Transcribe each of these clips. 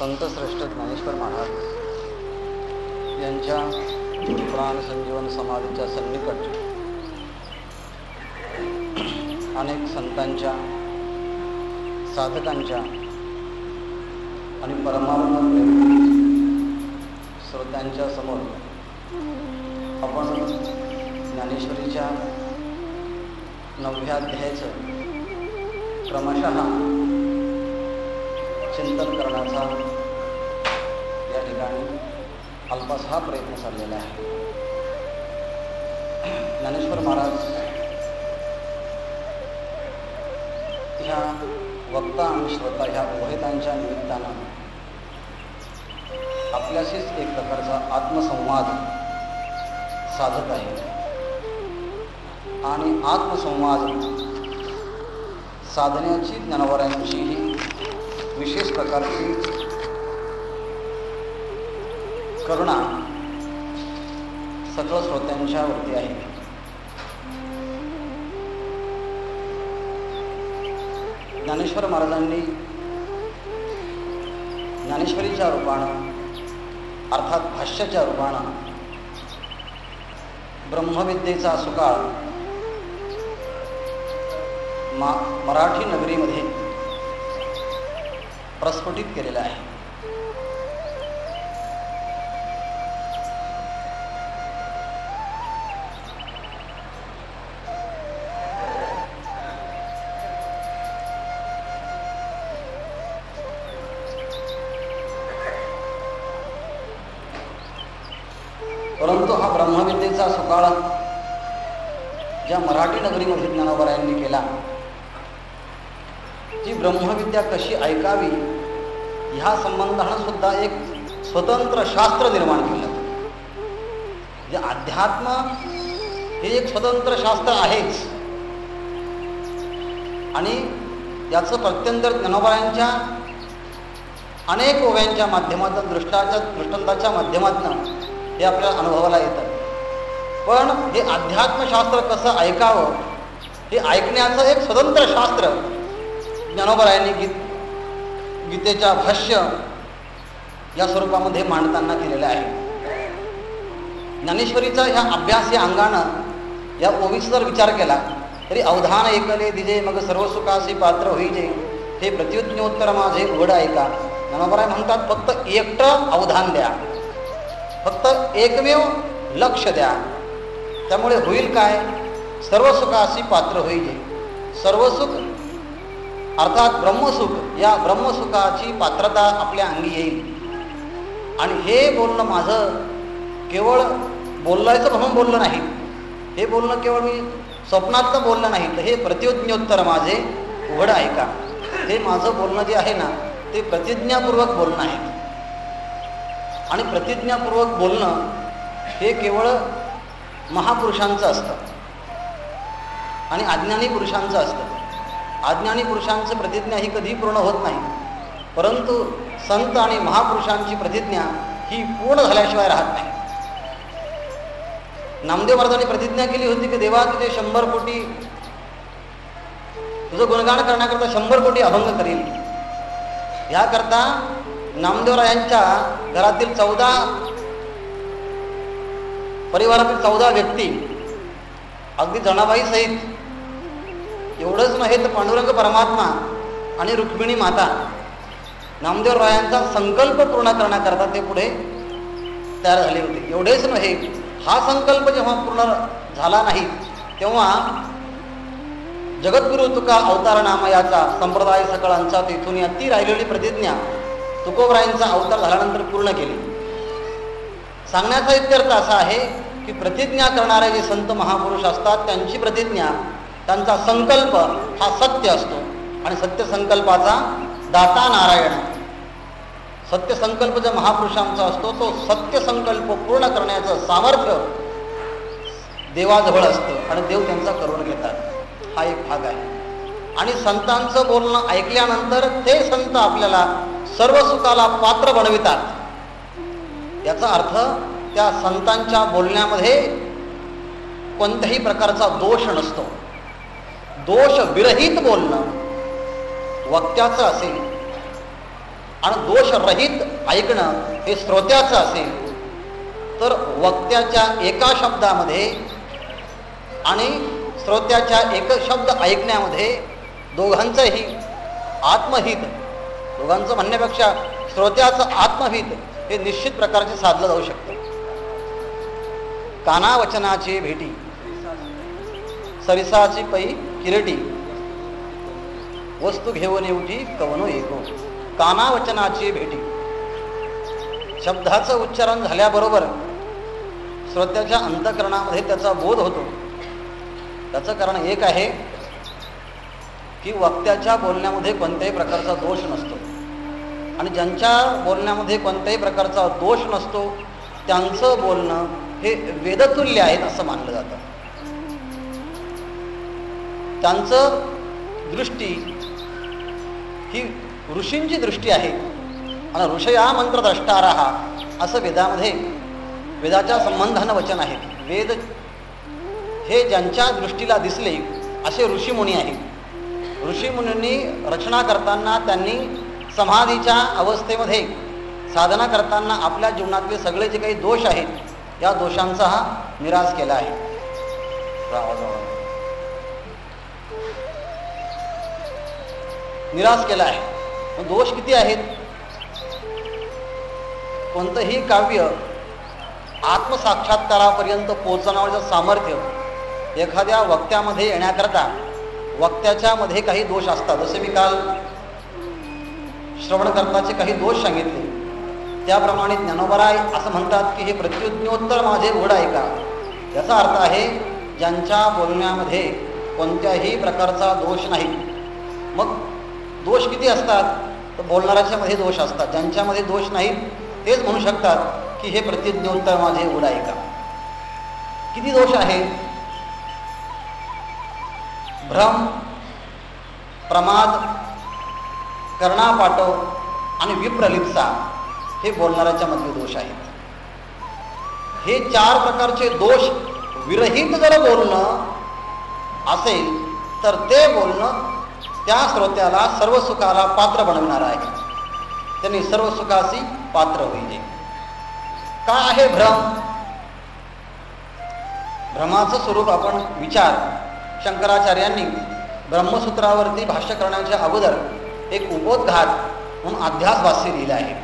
संत श्रेष्ठ ज्ञानेश्वर महाराज यांच्या प्राण संजीवन समाधीच्या सन्निकट अनेक संतांच्या, साधकांच्या आणि परमानंद श्रोत्यांच्या समोर आपण ज्ञानेश्वरीच्या 9व्या अध्यायाचं क्रमशः चिंतन करण्याचा या ठिकाणी अल्पसा प्रयत्न चाललेला आहे. ज्ञानेश्वर महाराज ह्या वक्ता आणि श्रोता ह्या उभयतांच्या निमित्तानं आपल्याशीच एक प्रकारचा आत्मसंवाद साधत आहे आणि आत्मसंवाद साधण्याची ज्ञानवरांची ही विशेष प्रकारची करुणा सकळ श्रोत्यांच्या वरती आहे. ज्ञानेश्वर महाराजांनी ज्ञानेश्वरीच्या रूपानं अर्थात भाष्याच्या रूपानं ब्रह्मविद्येचा सुकाळ मराठी नगरीमध्ये प्रस्फुटित केलेला आहे. परंतु हा ब्रह्मविद्येचा सुकाळ ज्या मराठी नगरीमध्ये ज्ञानोबरायांनी केला, जी ब्रह्मविद्या कशी ऐकावी ह्या संबंधानं सुद्धा एक स्वतंत्र शास्त्र निर्माण केलं. जे अध्यात्म हे एक स्वतंत्र शास्त्र आहेच आणि याचं प्रत्यंतर ज्ञानोबरायांच्या अनेक ओव्यांच्या माध्यमातून दृष्टांताच्या माध्यमातून हे आपल्या अनुभवाला येतं. पण हे अध्यात्मशास्त्र कसं ऐकावं हे ऐकण्याचं एक स्वतंत्र शास्त्र ज्ञानोबरायांनी गीतेच्या भाष्य या स्वरूपामध्ये मांडताना केलेलं आहे. ज्ञानेश्वरीचा ह्या अभ्यास या अंगानं या ओवीचा जर विचार केला तरी अवधान ऐकले दिजे मग सर्व सुखासी पात्र होईजे, हे प्रत्युज्ञोत्तर माझे उघड ऐका. ज्ञानोबराय म्हणतात फक्त एकटं अवधान द्या, फक्त एकमेव लक्ष द्या, त्यामुळे होईल काय, सर्व सुखासी पात्र होईजे. सर्व सुख अर्थात ब्रह्मसुख, या ब्रह्मसुखाची पात्रता आपल्या अंगी येईल. आणि हे बोलणं माझं केवळ बोलायचं म्हणून बोललं नाही, हे बोलणं केवळ मी स्वप्नातलं बोललं नाही, तर हे प्रतिज्ञोत्तर माझे उघड ऐका. हे माझं बोलणं जे आहे ना ते प्रतिज्ञापूर्वक बोलणं आहे. आणि प्रतिज्ञापूर्वक बोलणं हे केवळ महापुरुषांचं असतं आणि अज्ञानी पुरुषांचं असतं. अज्ञानी पुरुषांची प्रतिज्ञा ही कधी पूर्ण होत नाही, परंतु संत आणि महापुरुषांची प्रतिज्ञा ही पूर्ण झाल्याशिवाय राहत नाही. नामदेव महाराजांनी प्रतिज्ञा केली होती की देवा तुझे 100 कोटी तुझं गुणगान करण्याकरता 100 कोटी अभंग करील. ह्याकरता नामदेवरायांच्या घरातील 14 परिवारातील 14 व्यक्ती अगदी जनाबाई सहित, एवढंच नव्हे तर पांडुरंग परमात्मा आणि रुक्मिणी माता नामदेवरायांचा संकल्प पूर्ण करण्याकरता ते पुढे तयार झाले होते. एवढेच नव्हे, हा संकल्प जेव्हा पूर्ण झाला नाही तेव्हा जगद्गुरु तुका अवतार नामयाचा संप्रदाय सकळांचा तेथून या ती राहिलेली प्रतिज्ञा तुकोबरायांचा अवतार झाल्यानंतर पूर्ण केली. सांगण्याचा इत्यर्थ असा आहे की प्रतिज्ञा करणारे जे संत महापुरुष असतात त्यांची प्रतिज्ञा, त्यांचा संकल्प हा सत्य असतो आणि सत्य संकल्पाचा दाता नारायण. सत्य संकल्प जो महापुरुषांचा असतो तो सत्य संकल्प पूर्ण करण्याचं सामर्थ्य देवाजवळ असतं आणि देव त्यांचा करून घेतात. हा एक भाग आहे. आणि संतांचं बोलणं ऐकल्यानंतर ते संत आपल्याला सर्व सुखाला पात्र बनवितात. याचा अर्थ त्या संतांच्या बोलण्यामध्ये कोणत्याही प्रकारचा दोष नसतो. दोष विरहित बोलणं वक्त्याचं असेल आणि दोषरहित ऐकणं हे श्रोत्याचं असेल तर वक्त्याच्या एका शब्दामध्ये आणि श्रोत्याच्या एक शब्द ऐकण्यामध्ये दोघांचंही आत्महित, दोघांचं म्हणण्यापेक्षा श्रोत्याचं आत्महित हे निश्चित प्रकारचे साधलं जाऊ शकतं. कानावचनाची भेटी सरिसाची पै किरटी वस्तू घेऊन उठी कवनो एको. कानावचनाची भेटी, शब्दाचं उच्चारण झाल्याबरोबर श्रोत्याच्या अंतःकरणामध्ये त्याचा बोध होतो. त्याचं कारण एक आहे की वक्त्याच्या बोलण्यामध्ये कोणत्याही प्रकारचा दोष नसतो आणि ज्यांच्या बोलण्यामध्ये कोणत्याही प्रकारचा दोष नसतो त्यांचं बोलणं हे वेदतुल्य आहेत असं मानलं जातं. त्यांचं दृष्टी ही ऋषींची दृष्टी आहे आणि ऋषया मंत्र द्रष्टारा असं वेदामध्ये, वेदाच्या संबंधानं वचन आहे. वेद हे ज्यांच्या दृष्टीला दिसले असे ऋषीमुनी आहेत. ऋषीमुनींनी रचना करताना त्यांनी समाधीच्या अवस्थेमध्ये साधना करताना आपल्या जीवनातले सगळे जे काही दोष आहेत या दोषांचा हा निराश केला आहे. निराश केला आहे. दोष किती आहेत? कोणतंही काव्य आत्मसाक्षात्कारापर्यंत पोहोचण्याचं सामर्थ्य एखाद्या वक्त्यामध्ये येण्याकरता वक्त्याच्या मध्ये काही दोष असतात. जसे मी काल श्रवणकर्ताचे काही दोष सांगितले त्याप्रमाणे ज्ञानोबराय असं म्हणतात की हे प्रत्युज्ञोत्तर माझे उघड आहे का. याचा अर्थ आहे ज्यांच्या बोलण्यामध्ये कोणत्याही प्रकारचा दोष नाही. मग दोष किती असतात तर बोलणाऱ्याच्या मध्ये दोष असतात. ज्यांच्यामध्ये दोष नाहीत तेच म्हणू शकतात की हे प्रत्युज्ञोत्तर माझे उघड आहे का. किती दोष आहे? भ्रम, प्रमाद, कर्णापाटव आणि विप्रलिप्सा हे बोलणाऱ्याच्या मधले दोष आहेत. हे 4 प्रकारचे दोष विरहित जर बोलणं असेल तर ते बोलणं त्या श्रोत्याला सर्व सुखाला पात्र बनवणार आहे. त्यांनी सर्व सुखासी पात्र होईल. काय आहे भ्रम? भ्रमाचं स्वरूप आपण विचार शंकराचार्यांनी ब्रह्मसूत्रावरती भाष्य करण्याच्या अगोदर एक उपोद्घात म्हणून अध्यास भाष्य लिहिलं आहे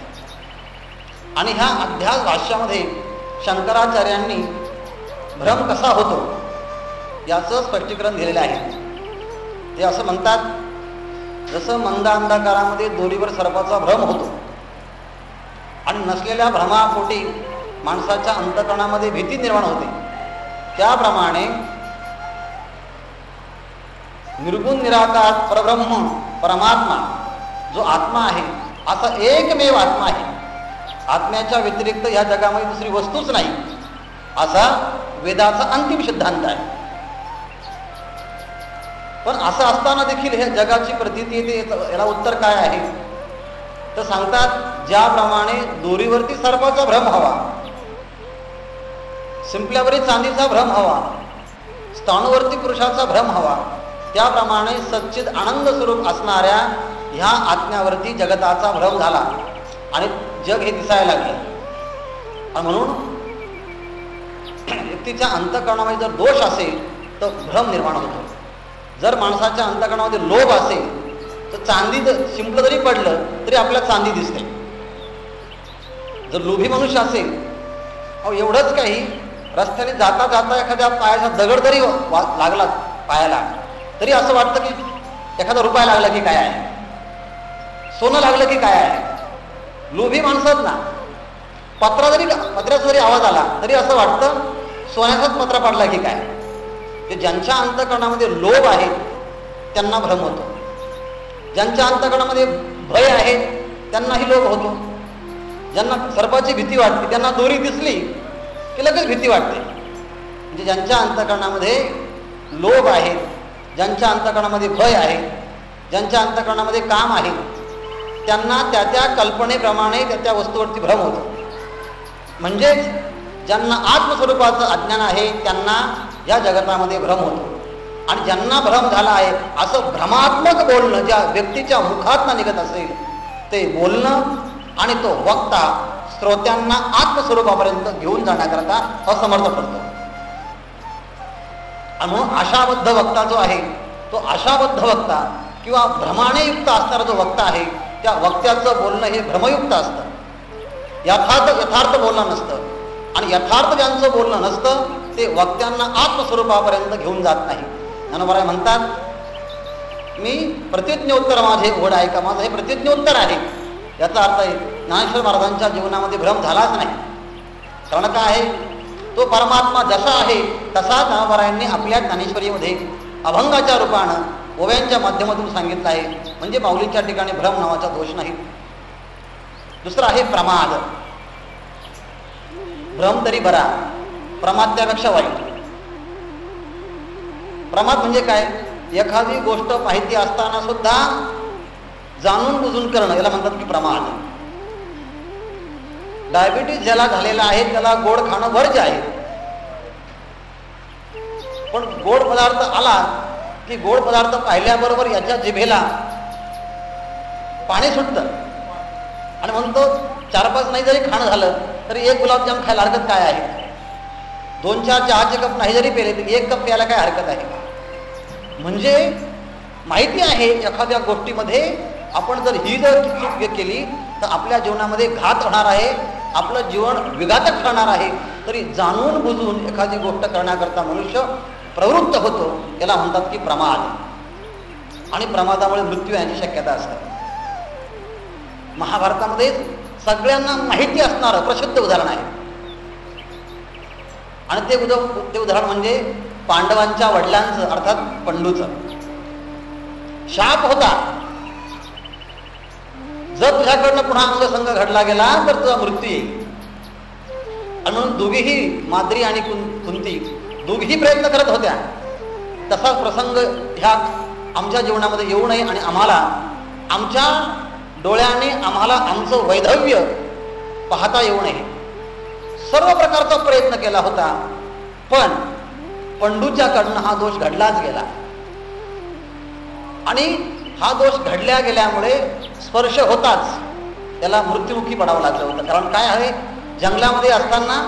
आणि ह्या अध्यास भाष्यामध्ये शंकराचार्यांनी भ्रम कसा होतो याचं स्पष्टीकरण दिलेलं आहे. ते असं म्हणतात, जसं मंद अंधकारामध्ये दोरीवर सर्पाचा भ्रम होतो आणि नसलेल्या भ्रमापोटी माणसाच्या अंतःकरणामध्ये भीती निर्माण होते, त्याप्रमाणे निर्गुण निराकार परब्रह्म परमात्मा जो आत्मा आहे असा एकमेव आत्मा आहे. आत्म्याच्या व्यतिरिक्त या जगामध्ये दुसरी वस्तूच नाही असा वेदाचा अंतिम सिद्धांत आहे. पण असं असताना देखील ह्या जगाची प्रतीती येते. याला उत्तर काय आहे तर सांगतात, ज्याप्रमाणे दोरीवरती सर्पाचा भ्रम हवा, शिंपल्यावरी चांदीचा भ्रम हवा, स्थाणूवरती पुरुषाचा भ्रम हवा, त्याप्रमाणे सच्चिद आनंद स्वरूप असणाऱ्या ह्या आत्म्यावरती जगताचा भ्रम झाला आणि जग हे दिसायला लागले. आणि म्हणून व्यक्तीच्या अंतःकरणामध्ये जर दोष असेल तर भ्रम निर्माण होतो. जर माणसाच्या अंतःकरणामध्ये लोभ असेल तर चांदी शिंपलं जरी पडलं तरी आपल्याला चांदी दिसते. जर लोभी मनुष्य असेल अहो एवढंच काही, रस्त्याने जाता जाता एखाद्या पायाचा दगड जरी लागला पायाला तरी असं वाटतं की एखादा रुपया लागला की काय आहे, सोनं लागलं की काय आहे. लोभी माणसात ना, पत्र्याचा जरी आवाज आला तरी असं वाटतं सोन्याचाच पत्रा पाडला की काय. ते ज्यांच्या अंतःकरणामध्ये लोभ आहे त्यांना भ्रम होतो, ज्यांच्या अंतःकरणामध्ये भय आहे त्यांनाही लोभ होतो. ज्यांना सर्पाची भीती वाटते त्यांना दोरी दिसली की लगेच भीती वाटते. म्हणजे ज्यांच्या अंतःकरणामध्ये लोभ आहे, ज्यांच्या अंतःकरणामध्ये भय आहे, ज्यांच्या अंतःकरणामध्ये काम आहे त्यांना त्या त्या कल्पनेप्रमाणे त्या त्या वस्तूवरती भ्रम होतो. म्हणजेच ज्यांना आत्मस्वरूपाचं अज्ञान आहे त्यांना या जगतामध्ये भ्रम होतो. आणि ज्यांना भ्रम झाला आहे असं भ्रमात्मक बोलणं ज्या व्यक्तीच्या मुखातनं निघत असेल ते बोलणं आणि तो वक्ता श्रोत्यांना आत्मस्वरूपापर्यंत घेऊन जाण्याकरता असमर्थ पडतो. आणि म्हणून आशाबद्ध वक्ता जो आहे तो आशाबद्ध वक्ता किंवा भ्रमाने युक्त असणारा जो वक्ता आहे त्या वक्त्याचं बोलणं हे भ्रमयुक्त असतं, यथार्थ बोलणं नसतं. आणि यथार्थ ज्यांचं बोलणं नसतं ते वक्त्यांना आत्मस्वरूपापर्यंत घेऊन जात नाही. ज्ञानोबा म्हणतात, मी प्रतिज्ञोत्तर माझे ओढ आहे का, माझं हे प्रतिज्ञोत्तर आहे. याचा अर्थ आहे ज्ञानेश्वर महाराजांच्या जीवनामध्ये भ्रम झालाच नाही. कारण काय आहे, तो परमात्मा जसा आहे तसा ज्ञानोबारायांनी आपल्या ज्ञानेश्वरीमध्ये अभंगाच्या रूपानं ओव्यांच्या माध्यमातून सांगितलं आहे. म्हणजे माऊलीच्या ठिकाणी भ्रम नावाचा दोष नाही. दुसरा आहे प्रमाद. भ्रम तरी बरा, प्रमाद त्यापेक्षा वाईट. प्रमाद म्हणजे काय, एखादी गोष्ट माहिती असताना सुद्धा जाणून बुजून करणं याला म्हणतात की प्रमाद. डायबिटीज ज्याला झालेला आहे त्याला गोड खाणं वर्ज्य आहे, पण गोड पदार्थ आला की गोड पदार्थ पाहिल्याबरोबर याच्या जिभेला पाणी सुटतं आणि म्हणतो 4-5 नाही जरी खाणं झालं तरी 1 गुलाबजाम खायला हरकत काय आहे, 2-4 चहाचे कप नाही जरी पेले तरी 1 कप प्यायला काय हरकत आहे. म्हणजे माहिती आहे एखाद्या गोष्टीमध्ये आपण जर ही जर चूक केली तर आपल्या जीवनामध्ये घात होणार आहे, आपलं जीवन विघातक ठरणार आहे. तरी जाणून बुजून एखादी गोष्ट करण्याकरता मनुष्य प्रवृत्त होतो, याला म्हणतात की प्रमाद. आणि प्रमादामुळे मृत्यू याची शक्यता असते. महाभारतामध्ये सगळ्यांना माहिती असणारं प्रसिद्ध उदाहरण आहे. आणि ते उदाहरण म्हणजे पांडवांच्या वडिलांचं अर्थात पंडूचं. शाप होता, जर तुझ्याकडनं पुन्हा अंगसंग घडला गेला तर तुझा मृत्यू येईल. आणि म्हणून दोघीही माद्री आणि कुंती दोघीही प्रयत्न करत होत्या तसा प्रसंग ह्या आमच्या जीवनामध्ये येऊ नये आणि आम्हाला आमच्या डोळ्याने आम्हाला आमचं वैधव्य पाहता येऊ नये. सर्व प्रकारचा प्रयत्न केला होता, पण पंडूच्याकडनं हा दोष घडलाच गेला. आणि हा दोष घडल्या गेल्यामुळे स्पर्श होताच त्याला मृत्युमुखी पडावं लागलं होतं. कारण काय आहे, जंगलामध्ये असताना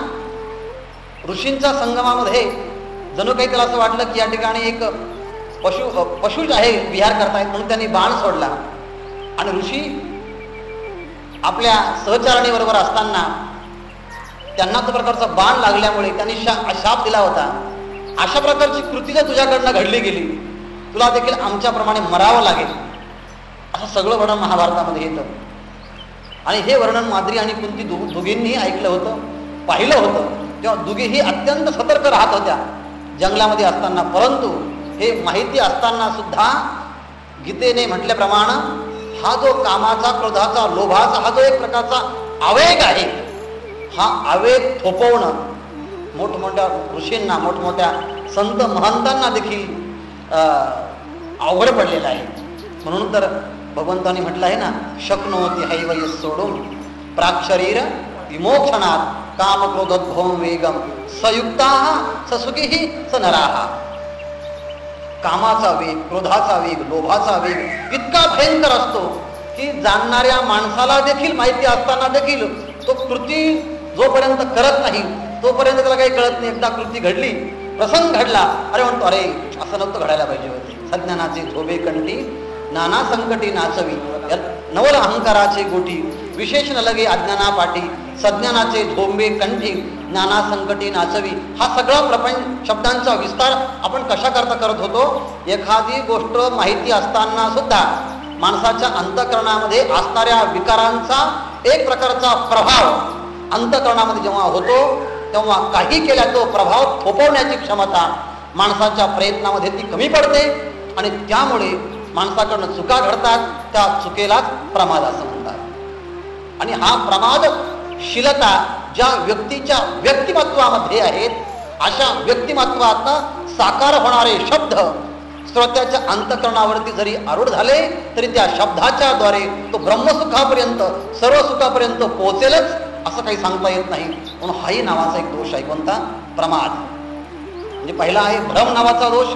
ऋषींच्या संगमामध्ये जणू काही त्याला असं वाटलं की या ठिकाणी एक पशु आहे विहार करतायत, म्हणून त्यांनी बाण सोडला. आणि ऋषी आपल्या सहचारणीबरोबर असताना त्यांना तो प्रकारचा बाण लागल्यामुळे त्यांनी शाप दिला होता, अशा प्रकारची कृती जर तुझ्याकडनं घडली गेली तुला देखील आमच्याप्रमाणे मरावं लागेल. असं सगळं वर्णन महाभारतामध्ये येतं. आणि हे वर्णन माद्री आणि कुंती दोघींनीही ऐकलं होतं, पाहिलं होतं. तेव्हा दोघीही अत्यंत सतर्क राहत होत्या जंगलामध्ये असताना. परंतु हे माहिती असताना सुद्धा गीतेने म्हटल्याप्रमाणे हा जो कामाचा, क्रोधाचा, लोभाचा हा जो एक प्रकारचा आवेग आहे, हा आवेग थोपवणं मोठमोठ्या ऋषींना, मोठमोठ्या संत महंतांना देखील अवघड पडलेलं आहे. म्हणून तर भगवंतांनी म्हटलं आहे ना, शक्नोती हैव सोडून प्राक्षरीर विमोक्षणात काम क्रोधोद्भवं वेगम सयुक्ता ससुखी स नराहा. कामाचा वेग, क्रोधाचा वेग, लोभाचा वेग इतका भयंकर असतो की जाणणाऱ्या माणसाला देखील माहिती असताना देखील तो कृती जोपर्यंत करत नाही तोपर्यंत त्याला काही कळत नाही. एकदा कृती घडली, प्रसंग घडला, अरे म्हणतो अरे असं नव्हतं घडायला पाहिजे होते. सज्ञानाचे झोबे कंठी नाना संकटी नाचवी, नवल अहंकाराचे गोठी विशेष न लगे अज्ञाना पाठी, सज्ञानाचे झोंबे कंठी, ज्ञाना संकटी नाचवी. हा सगळा प्रपंच शब्दांचा विस्तार आपण कशा करता करत होतो. एखादी गोष्ट माहिती असताना सुद्धा माणसाच्या अंतःकरणामध्ये असणाऱ्या विकारांचा एक प्रकारचा प्रभाव अंतःकरणामध्ये जेव्हा होतो तेव्हा काही केल्या तो प्रभाव थोपवण्याची क्षमता माणसाच्या प्रयत्नामध्ये ती कमी पडते आणि त्यामुळे माणसाकडनं चुका घडतात. त्या चुकेलाच प्रमाद असं म्हणतात. आणि हा प्रमादशीलता ज्या व्यक्तीच्या व्यक्तिमत्वामध्ये आहेत, अशा व्यक्तिमत्वातनं साकार होणारे शब्द श्रोत्याच्या अंतःकरणावरती जरी आरूढ झाले तरी त्या शब्दाच्या द्वारे तो ब्रह्मसुखापर्यंत सर्व सुखापर्यंत पोहोचेलच असं काही सांगता येत नाही. म्हणून हाही नावाचा एक दोष आहे. कोणता? प्रमाद. म्हणजे पहिला आहे भ्रम नावाचा दोष,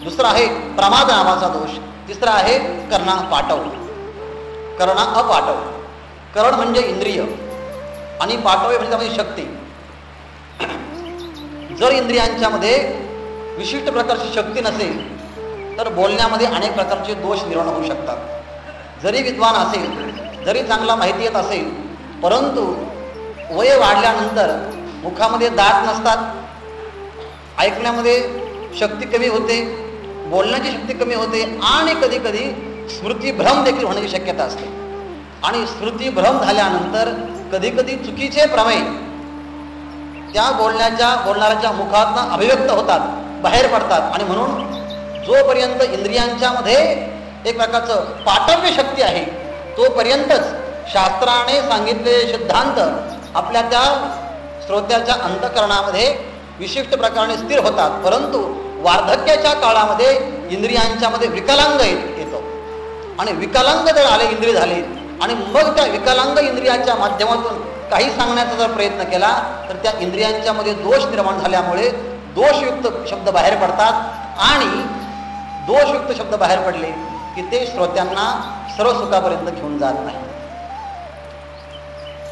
दुसरा आहे प्रमाद नावाचा दोष, तिसरा आहे कर्णा पाटव, कर्णा अपाटव. करण म्हणजे इंद्रिय आणि पाटव म्हणजे त्यामध्ये शक्ती. जर इंद्रियांच्या मध्ये विशिष्ट प्रकारची शक्ती नसेल तर बोलण्यामध्ये अनेक प्रकारचे दोष निर्माण होऊ शकतात. जरी विद्वान असेल, जरी चांगला माहिती येत असेल, परंतु वय वाढल्यानंतर मुखामध्ये दात नसतात, ऐकण्यामध्ये शक्ती कमी होते, बोलण्याची शक्ती कमी होते आणि कधी कधी स्मृतीभ्रम देखील होण्याची शक्यता असते. आणि स्मृतीभ्रम झाल्यानंतर कधी कधी चुकीचे प्रमेय त्या बोलणाऱ्याच्या मुखातनं अभिव्यक्त होतात, बाहेर पडतात. आणि म्हणून जोपर्यंत इंद्रियांच्या मध्ये एक प्रकारचं पाटव्य शक्ती आहे तोपर्यंतच शास्त्राने सांगितलेले सिद्धांत आपल्या त्या श्रोत्याच्या अंतःकरणामध्ये विशिष्ट प्रकारे स्थिर होतात. परंतु वार्धक्याच्या काळामध्ये इंद्रियांच्या मध्ये विकलांग येतो आणि विकलांग जर आले, इंद्रिय झाले आणि मग त्या विकलांग इंद्रियाच्या माध्यमातून काही सांगण्याचा जर प्रयत्न केला तर त्या इंद्रियांच्या मध्ये दोष निर्माण झाल्यामुळे दोषयुक्त शब्द बाहेर पडतात आणि दोषयुक्त शब्द बाहेर पडले की ते श्रोत्यांना सर्व सुखापर्यंत घेऊन जात नाही.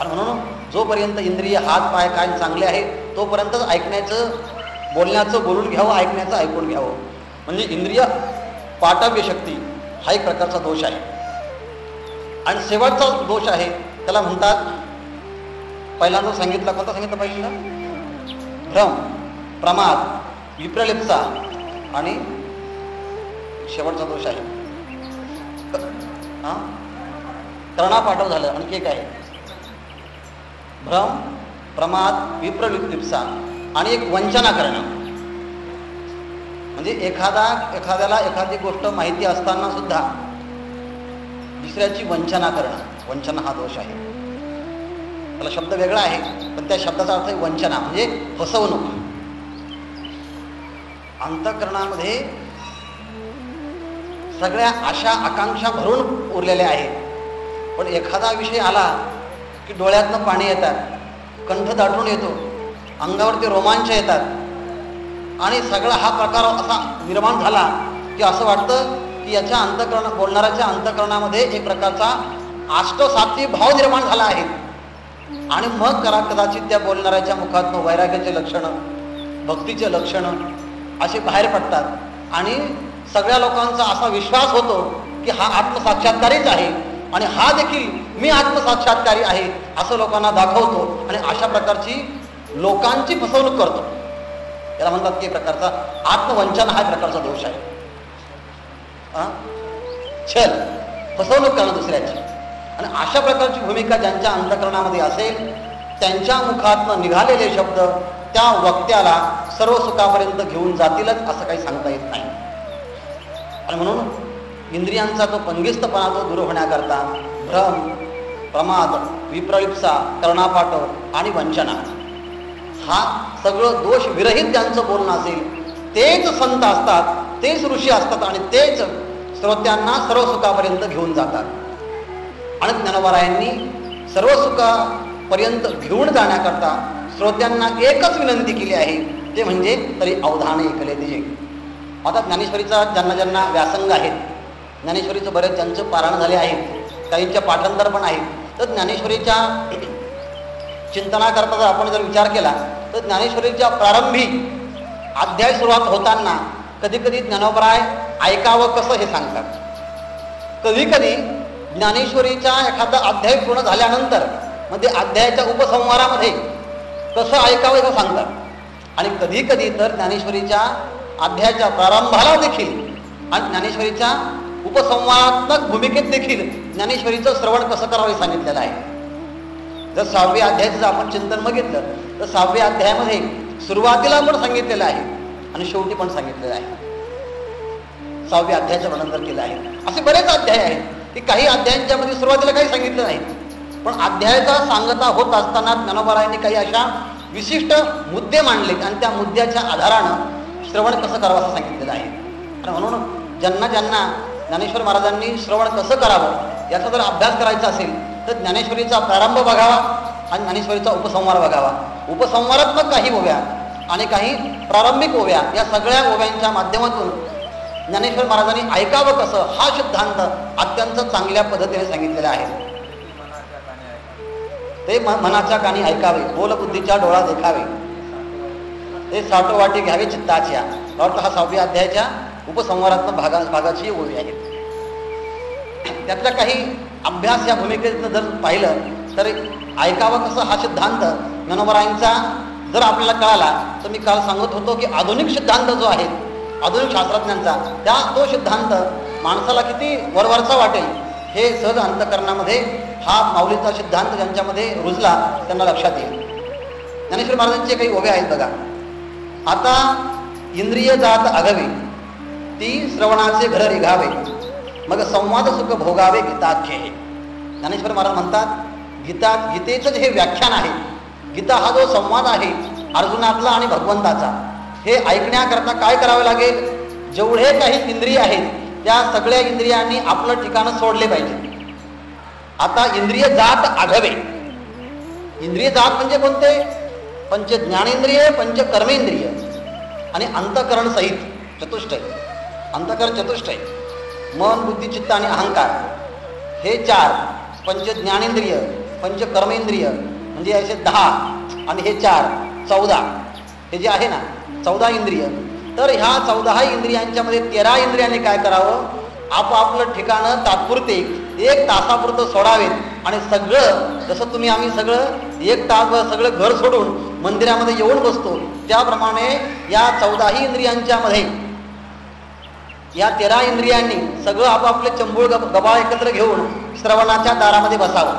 आणि म्हणून जोपर्यंत इंद्रिय हात पाय काय चांगले आहेत तोपर्यंतच ऐकण्याचं, बोलण्याचं बोलून घ्यावं, ऐकण्याचं ऐकून घ्यावं. म्हणजे इंद्रिय पाटव्य शक्ती हा एक प्रकारचा दोष आहे. आणि शेवटचा दोष आहे त्याला म्हणतात, पहिल्यांदा सांगितलं, कोणता सांगितलं पहिल्यांदा? भ्रम, प्रमाद, विप्रलिप्सा आणि शेवटचा दोष आहे कर्णा पाठव झालं. आणखी एक आहे भ्रम, प्रमाद, विप्रलिप्सा आणि एक वंचना करणं. म्हणजे एखाद्याला एखादी गोष्ट माहिती असताना सुद्धा दुसऱ्याची वंचना करणं, वंचना हा दोष आहे. त्याला शब्द वेगळा आहे पण त्या शब्दाचा अर्थ आहे वंचना, म्हणजे फसवणूक. अंतःकरणामध्ये सगळ्या आशा आकांक्षा भरून उरलेल्या आहेत, पण एखादा विषय आला की डोळ्यातनं पाणी येतात, कंठ दाटून येतो, अंगावरती रोमांच येतात आणि सगळा हा प्रकार असा निर्माण झाला की असं वाटतं की याच्या बोलणाऱ्याच्या अंतःकरणामध्ये एक प्रकारचा आष्टसात्विक भाव निर्माण झाला आहे. आणि मग कदाचित त्या बोलणाऱ्याच्या मुखातनं वैराग्याचे लक्षणं, भक्तीचे लक्षणं असे बाहेर पडतात आणि सगळ्या लोकांचा असा विश्वास होतो की हा आत्मसाक्षात्कारीच आहे आणि हा देखील मी आत्मसाक्षात्कारी आहे असं लोकांना दाखवतो आणि अशा प्रकारची लोकांची फसवणूक करतो. याला म्हणतात की प्रकारचा आत्मवंचन हा प्रकारचा दोष आहे. छल, फसवणूक करणं दुसऱ्याची. आणि अशा प्रकारची भूमिका ज्यांच्या अंतःकरणामध्ये असेल त्यांच्या मुखातनं निघालेले शब्द त्या वक्त्याला सर्व सुखापर्यंत घेऊन जातीलच असं काही सांगता येत नाही. आणि म्हणून इंद्रियांचा तो पंगिस्तपणा तो दूर होण्याकरता भ्रम, प्रमाद, विप्रलिप्सा, कर्णापाटव आणि वंचना हा सगळं दोष विरहित ज्यांचं बोलणं असेल तेच संत असतात, तेच ऋषी असतात आणि तेच श्रोत्यांना सर्व सुखापर्यंत घेऊन जातात. आणि ज्ञानोबारायांनी सर्व सुखापर्यंत घेऊन जाण्याकरता श्रोत्यांना एकच विनंती केली आहे, ते म्हणजे तरी अवधान ऐकले तिचे. आता ज्ञानेश्वरीचा ज्यांना व्यासंग आहेत, ज्ञानेश्वरीचं बरेच ज्यांचं पारायण झाले आहेत, काहींच्या पाठांतर पण आहेत, तर ज्ञानेश्वरीच्या चिंतनाकरता जर आपण जर विचार केला तर ज्ञानेश्वरीच्या प्रारंभी अध्याय सुरुवात होताना कधी कधी ज्ञानोबराय ऐकावं कसं हे सांगतात. कधी कधी ज्ञानेश्वरीचा एखादा अध्याय पूर्ण झाल्यानंतर म्हणजे अध्यायाच्या उपसंहारामध्ये कसं ऐकावं हे सांगतात. आणि कधी कधी तर ज्ञानेश्वरीच्या अध्यायाच्या प्रारंभाला देखील आणि ज्ञानेश्वरीच्या उपसंवारात्मक भूमिकेत देखील ज्ञानेश्वरीचं श्रवण कसं करावं हे सांगितलेलं आहे. जर 6व्या अध्यायाचं जर आपण चिंतन बघितलं तर 6व्या अध्यायामध्ये सुरुवातीला पण सांगितलेलं आहे आणि शेवटी पण सांगितलेलं आहे. 6व्या अध्यायाचं वर्णन केलं आहे. असे बरेच अध्याय आहेत की काही अध्यायांच्या मध्ये सुरुवातीला काही सांगितलं नाही, पण अध्यायाचा सांगता होत असताना ज्ञानोबारायांनी काही अशा विशिष्ट मुद्दे मांडले आणि त्या मुद्द्याच्या आधारानं श्रवण कसं करावं असं सांगितलेलं आहे. आणि म्हणून ज्यांना ज्ञानेश्वर महाराजांनी श्रवण कसं करावं याचा जर अभ्यास करायचा असेल तर ज्ञानेश्वरीचा प्रारंभ बघावा आणि ज्ञानेश्वरीचा उपसंहार बघावा. उपसंहारात्मक काही ओव्या आणि काही प्रारंभिक ओव्या या सगळ्या ओव्यांच्या माध्यमातून ज्ञानेश्वर महाराजांनी ऐकावं कसं हा सिद्धांत अत्यंत चांगल्या पद्धतीने सांगितलेला आहे. ते मनाच्या कानी ऐकावे, बोलबुद्धीच्या डोळा देखावे, ते साठो वाटी घ्यावे चित्ताच्या. वाटतं हा 6व्या अध्यायाच्या उपसंहारात्मक भागाची ओवी आहे. त्यातल्या काही अभ्यास या भूमिकेतनं जर पाहिलं तर ऐकावं कसं हा सिद्धांत ज्ञानोबारायांचा जर आपल्याला कळाला तर मी काल सांगत होतो की आधुनिक सिद्धांत जो आहे आधुनिक शास्त्रज्ञांचा तो सिद्धांत माणसाला किती वरवरचा वाटेल हे सहज अंतःकरणामध्ये हा माऊलीचा सिद्धांत ज्यांच्यामध्ये रुजला त्यांना लक्षात येईल. ज्ञानेश्वर महाराजांचे काही ओव्या आहेत बघा. आता इंद्रिय जात आघावी ती श्रवणाचे घर रिघावे मग संवाद सुख भोगावे गीताख्ये. ज्ञानेश्वर महाराज म्हणतात गीतेचं हे व्याख्यान आहे. गीता हा जो संवाद आहे अर्जुनातला आणि भगवंताचा, हे ऐकण्याकरता काय करावे लागेल? जेवढे काही इंद्रिय आहेत त्या सगळ्या इंद्रियांनी आपलं ठिकाण सोडले पाहिजे. आता इंद्रिय जात आघावे. इंद्रिय जात म्हणजे कोणते? पंच ज्ञानेंद्रिय, पंच कर्मेंद्रिय आणि अंतःकरण सहित चतुष्टय. अंतःकरण चतुष्टय मन बुद्धी चित्त आणि अहंकार हे 4. पंच ज्ञानेंद्रिय, पंच कर्मेंद्रिय म्हणजे असे 10 आणि हे 4 14. हे जे आहे ना 14 इंद्रिय. तर ह्या 14 इंद्रियांच्या मध्ये 13 इंद्रियांनी काय करावं? आपापलं ठिकाणं तात्पुरते 1 तासापुरतं सोडावेत आणि सगळं जसं आम्ही सगळं 1 तास सगळं घर सोडून मंदिरामध्ये येऊन बसतो त्याप्रमाणे या 14 इंद्रियांच्या मध्ये या 13 इंद्रियांनी सगळं आपापले चंबूळ गबाळ एकत्र घेऊन श्रवणाच्या दारामध्ये बसावं.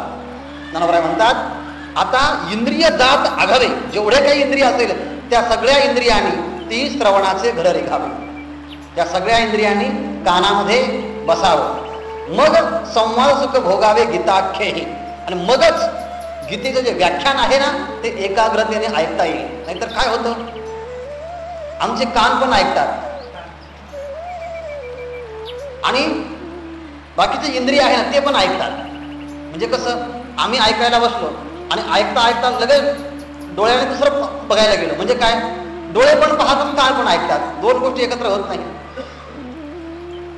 ज्ञानोबराय म्हणतात आता इंद्रिय जात आघावे. जेवढे काही इंद्रिय असेल त्या सगळ्या इंद्रियांनी ती श्रवणाचे घर रिघावे. त्या सगळ्या इंद्रियांनी कानामध्ये बसावं. मग संवाद सुख भोगावे गीताख्ये. आणि मगच गीतेचं जे व्याख्यान आहे ना ते एकाग्रतेने ऐकता येईल. नाहीतर काय होतं, आमचे कान पण ऐकतात आणि बाकीचे इंद्रिय आहे ना ते पण ऐकतात. म्हणजे कसं, आम्ही ऐकायला बसलो आणि ऐकता ऐकता लगेच डोळ्याने दुसरं बघायला गेलो. म्हणजे काय, डोळे पण पाहतात कान पण ऐकतात. 2 गोष्टी एकत्र होत नाही.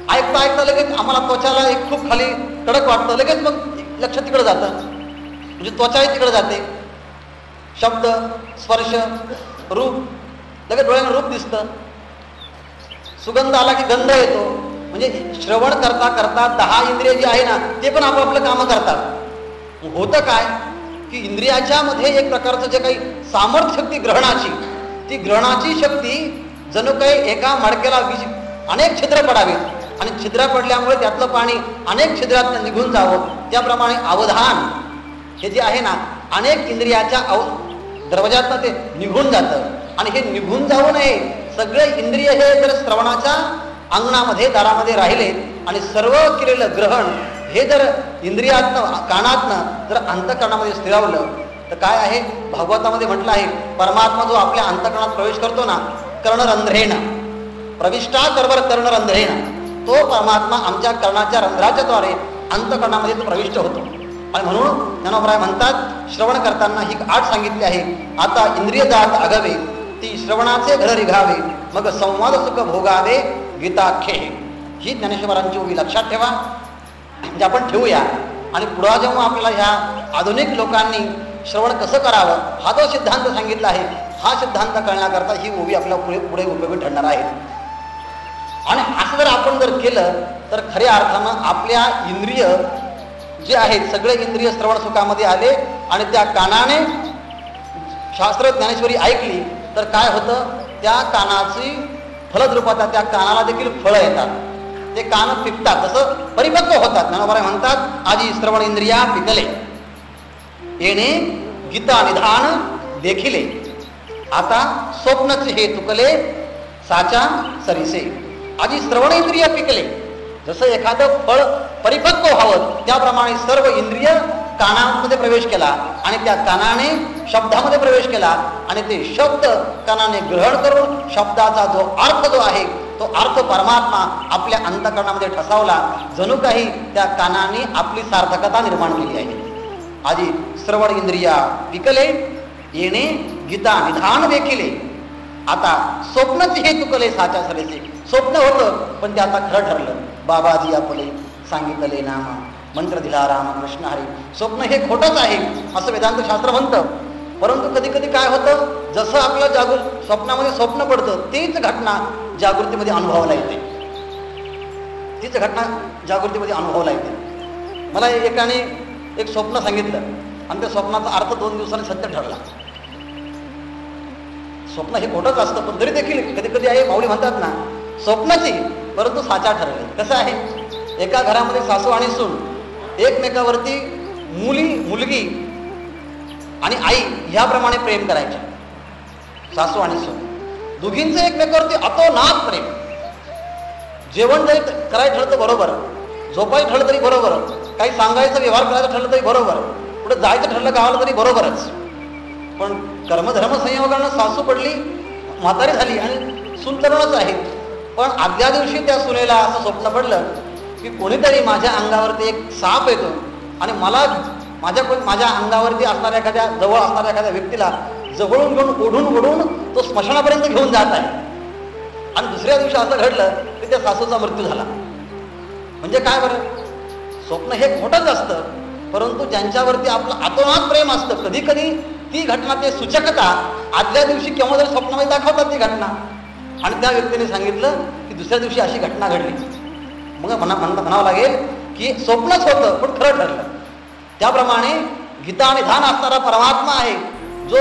ऐकता ऐकता लगेच आम्हाला त्वचाला एक खूप खाली कडक वाटतं, लगेच मग लक्ष तिकडे जातं. म्हणजे त्वचाही तिकडे जाते. शब्द स्पर्श रूप लगेच डोळ्यानं रूप दिसतं. सुगंध आला की गंध येतो. म्हणजे श्रवण करता करता 10 इंद्रिय जी आहे ना ते पण आपापलं कामं करतात. होतं काय की इंद्रियाच्या मध्ये एक प्रकारचं जे काही सामर्थ्य शक्ती ग्रहणाची, ती ग्रहणाची शक्ती जणू काही एका मडक्याला अनेक छिद्र पडावेत आणि छिद्र पडल्यामुळे त्यातलं पाणी अनेक छिद्रात निघून जावं. त्याप्रमाणे अवधान हे जे आहे ना अनेक इंद्रियाच्या दरवाजातनं ते निघून जातं. आणि हे निघून जाऊ नये सगळे इंद्रिय हे जर श्रवणाच्या अंगणामध्ये दारामध्ये राहिले आणि सर्व केलेलं ग्रहण हे जर इंद्रियातनं कानातनं जर अंतःकरणामध्ये स्थिरावलं तर काय आहे, भागवतामध्ये म्हटलं आहे परमात्मा जो आपल्या अंतःकरणात प्रवेश करतो ना कर्णरंध्रेण प्रविष्टा कर्वर कर्णरंध्रेण, तो परमात्मा आमच्या कर्णाच्या रंध्राच्या द्वारे अंतःकरणामध्ये तो प्रविष्ट होतो. आणि म्हणून ज्ञानोबराय म्हणतात श्रवण करताना ही 8 सांगितली आहे. आता इंद्रिय जात आघावे ती श्रवणाचे घर रिघावे मग संवाद सुख भोगावे गीताख्ये. ही ज्ञानेश्वरांची ओवी लक्षात ठेवा. म्हणजे आपण ठेवूया आणि पुढे जेव्हा आपल्याला ह्या आधुनिक लोकांनी श्रवण कसं करावं हा जो सिद्धांत सांगितला आहे हा सिद्धांत कळण्याकरता ही ओवी आपल्याला पुढे उपयोगी ठरणार आहे. आणि असं जर आपण जर केलं तर खऱ्या अर्थानं आपल्या इंद्रिय जे आहेत सगळे इंद्रिय श्रवण सुखामध्ये आले आणि त्या कानाने शास्त्र ज्ञानेश्वरी ऐकली तर काय होतं, त्या कानाची फलद्रुपता, त्या कानाला देखील फळं येतात, ते कान पिकतात, तसं परिपक्व होतात. ज्ञानोबा म्हणतात आजी श्रवण इंद्रिया पिकले येणे गीता निधान देखिले, आता स्वप्नच हे तुकले साचा सरीसे. आजी श्रवण इंद्रिय पिकले, जसं एखादं फळ परिपक्व व्हावं त्याप्रमाणे सर्व इंद्रिय कानामध्ये प्रवेश केला आणि त्या कानाने शब्दामध्ये प्रवेश केला आणि ते शब्द कानाने ग्रहण करून शब्दाचा जो अर्थ जो आहे तो अर्थ परमात्मा आपल्या अंतःकरणामध्ये ठसावला. जणू काही त्या कानाने आपली सार्थकता निर्माण केली आहे. आधी श्रवण इंद्रिया पिकले येणे गीता निधान देखिले, आता स्वप्नच हे तुकले साच्या सरेचे. स्वप्न होतं पण ते आता खरं ठरलं. बाबाजी आपले सांगितले नाम, मंत्र दिला राम कृष्ण हरी. स्वप्न हे खोटंच आहे असं वेदांत शास्त्र म्हणतं. परंतु कधी कधी काय होतं, जसं आपलं स्वप्नामध्ये स्वप्न पडतं तीच घटना जागृतीमध्ये अनुभवायला येते, तीच घटना जागृतीमध्ये अनुभवायला येते. मला एकाने एक स्वप्न सांगितलं आणि त्या स्वप्नाचा अर्थ 2 दिवसांनी सत्य ठरला. स्वप्न हे खोटंच असतं पण तरी देखील कधी कधी आहे माऊली म्हणतात ना, स्वप्नाची परंतु साचा ठरले. कसं आहे, एका घरामध्ये सासू आणि सून एकमेकावरती मुलगी आणि आई ह्याप्रमाणे प्रेम करायचे. सासू आणि सून दोघींचं एकमेकावरती अतोनात प्रेम. जेवण जरी करायचं ठरलं तर बरोबर, झोपायचं ठरलं तरी बरोबर, काही सांगायचं व्यवहार करायचं ठरलं तरी बरोबर, कुठं जायचं ठरलं गावाला तरी बरोबरच. पण कर्मधर्म संयोगानं सासू पडली, म्हातारी झाली आणि सून तरुणच आहे. पण आदल्या दिवशी त्या सुनेला असं स्वप्न पडलं की कोणीतरी माझ्या अंगावरती एक साप येतो आणि मला माझ्या अंगावरती असणाऱ्या एखाद्या जवळ असणाऱ्या एखाद्या व्यक्तीला जवळून घेऊन ओढून तो स्मशानापर्यंत घेऊन जात आहे. आणि दुसऱ्या दिवशी असं घडलं की त्या सासूचा मृत्यू झाला. म्हणजे काय बरं, स्वप्न हे खोटंच असतं परंतु ज्यांच्यावरती आपलं आतोनात प्रेम असतं कधी कधी ती घटना, ते सूचकता आदल्या दिवशी केव्हा तरी स्वप्नामध्ये दाखवतात ती घटना. आणि त्या व्यक्तीने सांगितलं की दुसऱ्या दिवशी अशी घटना घडली. मग म्हणावं लागेल की स्वप्नच होतं पण खरं ठरलं. त्याप्रमाणे गीता आणि ध्यान असणारा परमात्मा आहे जो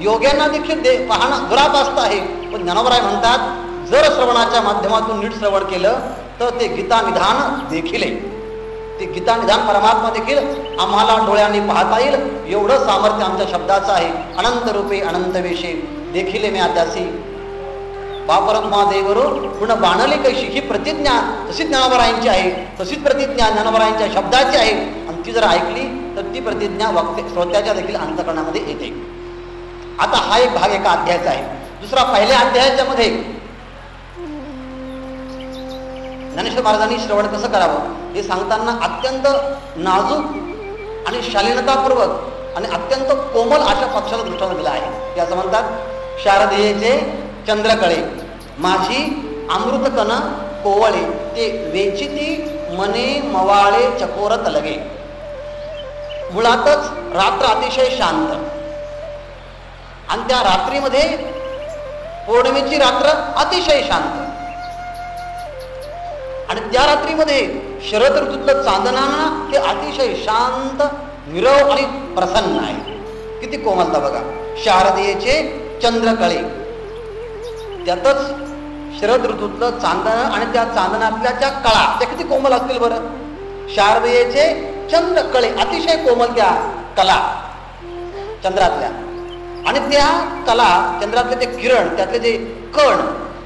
योग्यांना देखील पाहणं दुरापास्त आहे. पण ज्ञानोबराय म्हणतात जर श्रवणाच्या माध्यमातून नीट श्रवण केलं तर ते गीता निधान देखिले, ते गीता निधान परमात्मा देखील आम्हाला डोळ्यांनी पाहता येईल एवढं सामर्थ्य आमच्या शब्दाचं आहे. अनंत रूपे अनंत वेशे देखिले मी आद्यासी बापरमादेवरो पूर्ण बाणले कैशी. ही प्रतिज्ञा तशीच ज्ञानोबरायांची आहे, तशीच प्रतिज्ञा ज्ञानोबरायांच्या शब्दाची आहे. आणि ती जर ऐकली तर ती प्रतिज्ञा श्रोत्याच्या देखील अंतःकरणामध्ये येते. आता हा एक भाग एका अध्यायाचा आहे. दुसरा पहिल्या अध्यायाच्या मध्ये ज्ञानेश्वर महाराजांनी श्रवण कसं करावं हे सांगताना अत्यंत नाजूक आणि शालीनतापूर्वक आणि अत्यंत कोमल अशा पक्षाला दृष्टांत दिला आहे. ते असं म्हणतात, शारदेचे चंद्रकळे माझी अमृतकन कोवळे, ते वेचिती मने मवाळे चकोरत लगे. मुळातच रात्र अतिशय शांत आणि त्या रात्रीमध्ये पौर्णिमेची रात्र अतिशय शांत आणि त्या रात्रीमध्ये शरद ऋतूतलं चांदणानं ते अतिशय शांत निरव आणि प्रसन्न आहे. किती कोमलता बघा. शारदेचे चंद्रकळे, त्यातच शरद ऋतूतलं चांदण आणि त्या चांदणातल्या ज्या कळा त्या किती कोमल असतील बरं. शारदेचे चंद्रकळे, अतिशय कोमल त्या कला चंद्रातल्या आणि त्या कला चंद्रातले ते किरण त्यातले जे कण,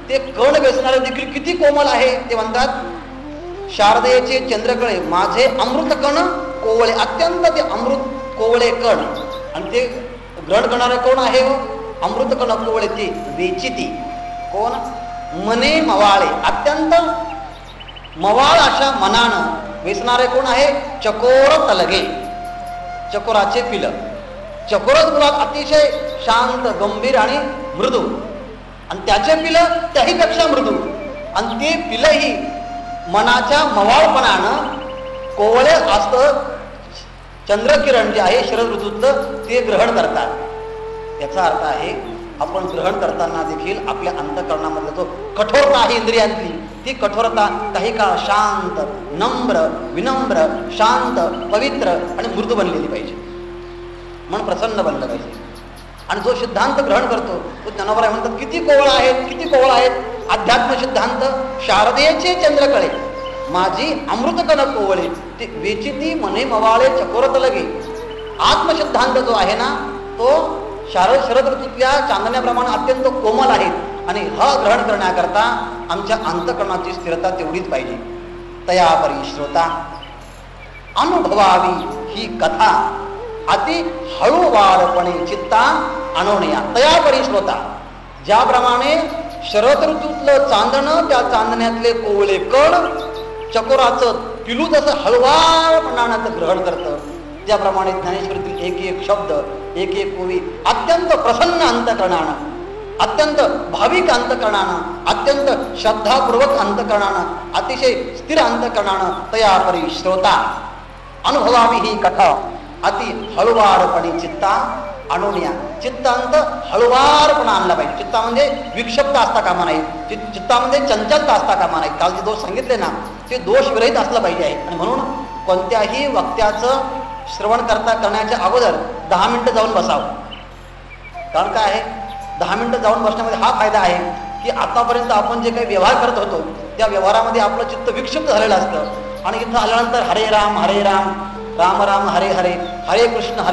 ते कण वेचणारे देखील किती कोमल आहे. ते म्हणतात शारदेचे चंद्रकळे माझे अमृत कण कोवळे, अत्यंत ते अमृत कोवळे कण. आणि ते ग्रहण करणारे कोण आहे, अमृत कण कोवळे ते वेचिती कोण, मने मवाळे, अत्यंत मवाळ अशा मनानं वेचणारे कोण आहे, चकोर तलगे, चकोराचे पिल. चकोरच मुळात अतिशय शांत गंभीर आणि मृदू आणि त्याचे पिल त्याहीपेक्षा मृदू आणि ते पिलही मनाच्या मवाळपणानं कोवळे असतं. चंद्रकिरण जे आहे शरद ऋतूतलं ते ग्रहण करतात. याचा अर्थ आहे आपण ग्रहण करताना देखील आपल्या अंतःकरणामधला जो कठोरता आहे इंद्रियांतली, ती कठोरता काही काळ शांत नम्र, विनम्र, शांत, पवित्र आणि मृदू बनलेली पाहिजे. मन प्रसन्न बनलं पाहिजे. आणि जो सिद्धांत ग्रहण करतो तो ज्ञानोबा म्हणतात किती कोवळ आहेत, किती कोवळ आहेत. अध्यात्म सिद्धांत शारदेचे चंद्रकळे माझी अमृतकन कोवळे ते वेचिती मने मवाळे चकोरत लगे. आत्मसिद्धांत जो आहे ना तो शरद ऋतूतल्या चांदण्याप्रमाणे अत्यंत कोमल आहेत आणि हा ग्रहण करण्याकरता आमच्या अंतःकरणाची स्थिरता तेवढीच पाहिजे. तया परिश्रोता अनुभवावी ही कथा अति हळूवारपणे चित्ता आणवण्या. तया परिश्रोता ज्याप्रमाणे शरद ऋतूतलं चांदणं त्या चांदण्यातले कोवळे कण चकोराचं पिलू जसं हळूवारपणानं ग्रहण करतं त्याप्रमाणे ज्ञानेश्वरीतील एक एक शब्द एक एक ओवी अत्यंत प्रसन्न अंतःकरणानं, अत्यंत भाविक अंतःकरणानं, अत्यंत श्रद्धापूर्वक अंतःकरणानं, अतिशय स्थिर अंतःकरणानं तया परिश्रोता अनुभवावी ही कथा अति हळुवारपणे चित्ता आणवण्या. चित्तांत हळुवारपणा आणला पाहिजे. चित्ता म्हणजे विक्षिप्त असता कामा नाही, चित्तामध्ये चंचलता असता कामा नाही. काल जे दोष सांगितले ना ते दोष विरहित असलं पाहिजे आहे. आणि म्हणून कोणत्याही वक्त्याचं श्रवण करण्याच्या अगोदर 10 मिनिटं जाऊन बसावं. कारण काय आहे 10 मिनिटं जाऊन बसण्यामध्ये हा फायदा आहे की आतापर्यंत आपण जे काही व्यवहार करत होतो त्या व्यवहारामध्ये आपलं चित्त विक्षिप्त झालेलं असतं आणि इथं आल्यानंतर हरे राम राम राम हरे हरे, हरे कृष्ण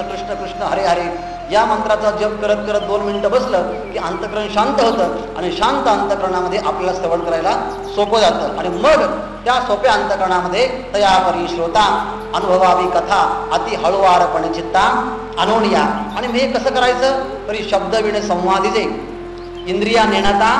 कृष्ण कृष्ण हरे हरे या मंत्राचा जप करत करत 2 मिनिटं बसलं की अंतःकरण शांत होतं आणि शांत अंतःकरणामध्ये आपल्याला श्रवण करायला सोपं जातं. आणि मग त्या सोप्या अंतःकरणामध्ये तया परिश्रोता अनुभवावी कथा अति हळुवारपणे चित्ता आणवण्या. आणि हे कसं करायचं तरी शब्द विणे संवादिजे इंद्रिया नेणता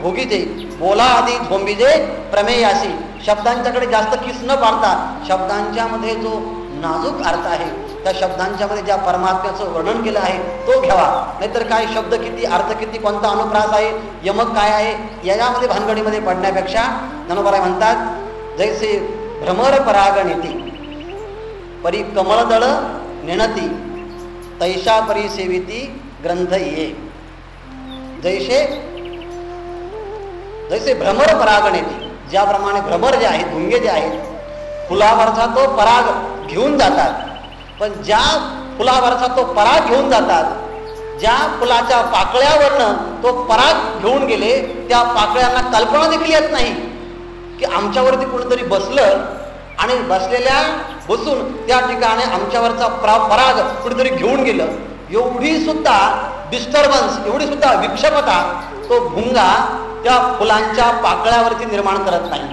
भोगीजे बोला आधी झोंबीजे प्रमेयाशी. शब्दांच्याकडे जास्त किस न पाडता शब्दांच्या मध्ये जो नाजूक अर्थ आहे त्या शब्दांच्या मध्ये ज्या परमात्म्याचं वर्णन केलं आहे तो घ्यावा. नाहीतर काय शब्द किती अर्थ किती कोणता अनुप्रास आहे यमक काय आहे याच्यामध्ये भानगडीमध्ये पडण्यापेक्षा ज्ञानोबा म्हणतात जैसे भ्रमर पराग नेती परी कमळदळ नेणती तैशा परी सेविती ग्रंथ ये. जैसे भ्रमर पराग नेती ज्याप्रमाणे भ्रमर जे आहेत भुंगे जे आहेत फुलावरचा तो पराग घेऊन जातात. पण ज्या फुलावरचा तो पराग घेऊन जातात ज्या फुलाच्या पाकळ्यावरनं तो पराग घेऊन गेले त्या पाकळ्यांना कल्पना देखील येत नाही की आमच्यावरती कोणीतरी बसलं आणि बसून त्या ठिकाणी आमच्यावरचा पराग कुठेतरी घेऊन गेलं. एवढी सुद्धा डिस्टर्बन्स एवढी सुद्धा विक्षेपता तो भुंगा त्या फुलांच्या पाकळ्यावरती निर्माण करत नाही.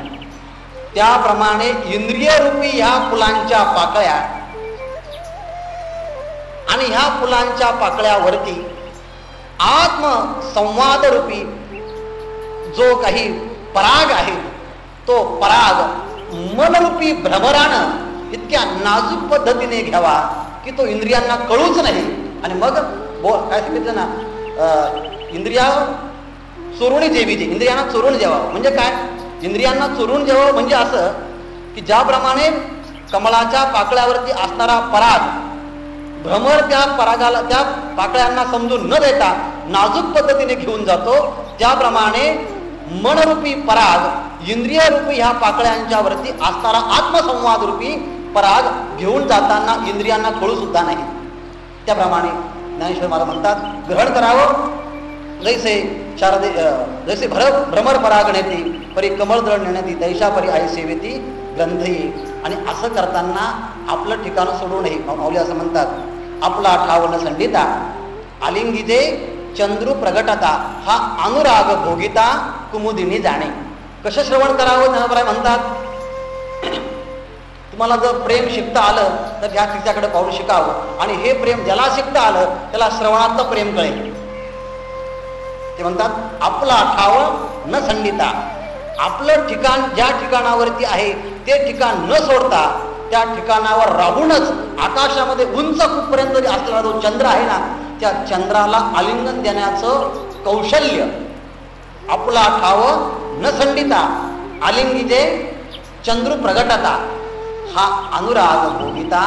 त्याप्रमाणे इंद्रिय रूपी ह्या फुलांच्या पाकळ्या आणि ह्या फुलांच्या पाकळ्यावरती आत्मसंवाद रूपी जो काही पराग आहे तो पराग मनरूपी भ्रमरानं इतक्या नाजूक पद्धतीने घ्यावा की तो इंद्रियांना कळूच नाही. आणि मग काय सांगितलं ना इंद्रिया चोरुणी जेवीचे इंद्रियांना चोरून जेवावं. म्हणजे काय इंद्रियांना चोरून जेवावं म्हणजे असं की ज्याप्रमाणे कमळाच्या पाकळ्यावरती असणारा पराग भ्रमर त्या परागाला त्या पाकळ्यांना समजून न देता नाजूक पद्धतीने घेऊन जातो त्याप्रमाणे मनरूपी पराग इंद्रिय रूपी ह्या पाकळ्यांच्या वरती असणारा आत्मसंवाद रूपी पराग घेऊन जाताना इंद्रियांना कळू सुद्धा नाही. त्याप्रमाणे ज्ञानेश्वर महाराज म्हणतात ग्रहण करावं जैसे भ्रमर पराग नेती परी कमळदळ नेण्याती दैशा परी आई सेवेती ग्रंथी. आणि असं करताना आपलं ठिकाण सोडू नये. माऊली असं म्हणतात आपला ठाव न संडिता आलिंगीजे चंद्रू प्रगटता हा अनुराग भोगिता कुमुदिनी जाणे. कसं श्रवण करावं ज्ञानोबा म्हणतात तुम्हाला जर प्रेम शिकता आलं तर ह्या तिच्याकडे पाहून शिकावं आणि हे प्रेम ज्याला शिकता आलं त्याला श्रवणातलं प्रेम कळेल. ते म्हणतात आपला ठाव न संडिता आपलं ठिकाण ज्या ठिकाणावरती आहे ते ठिकाण न सोडता त्या ठिकाणावर राहूनच आकाशामध्ये उंच कुठपर्यंत असलेला जो चंद्र आहे ना त्या चंद्राला आलिंगन देण्याचं कौशल्य. आपला ठाव न संडिता आलिंगीजे चंद्रू प्रगटता हा अनुराग भोगिता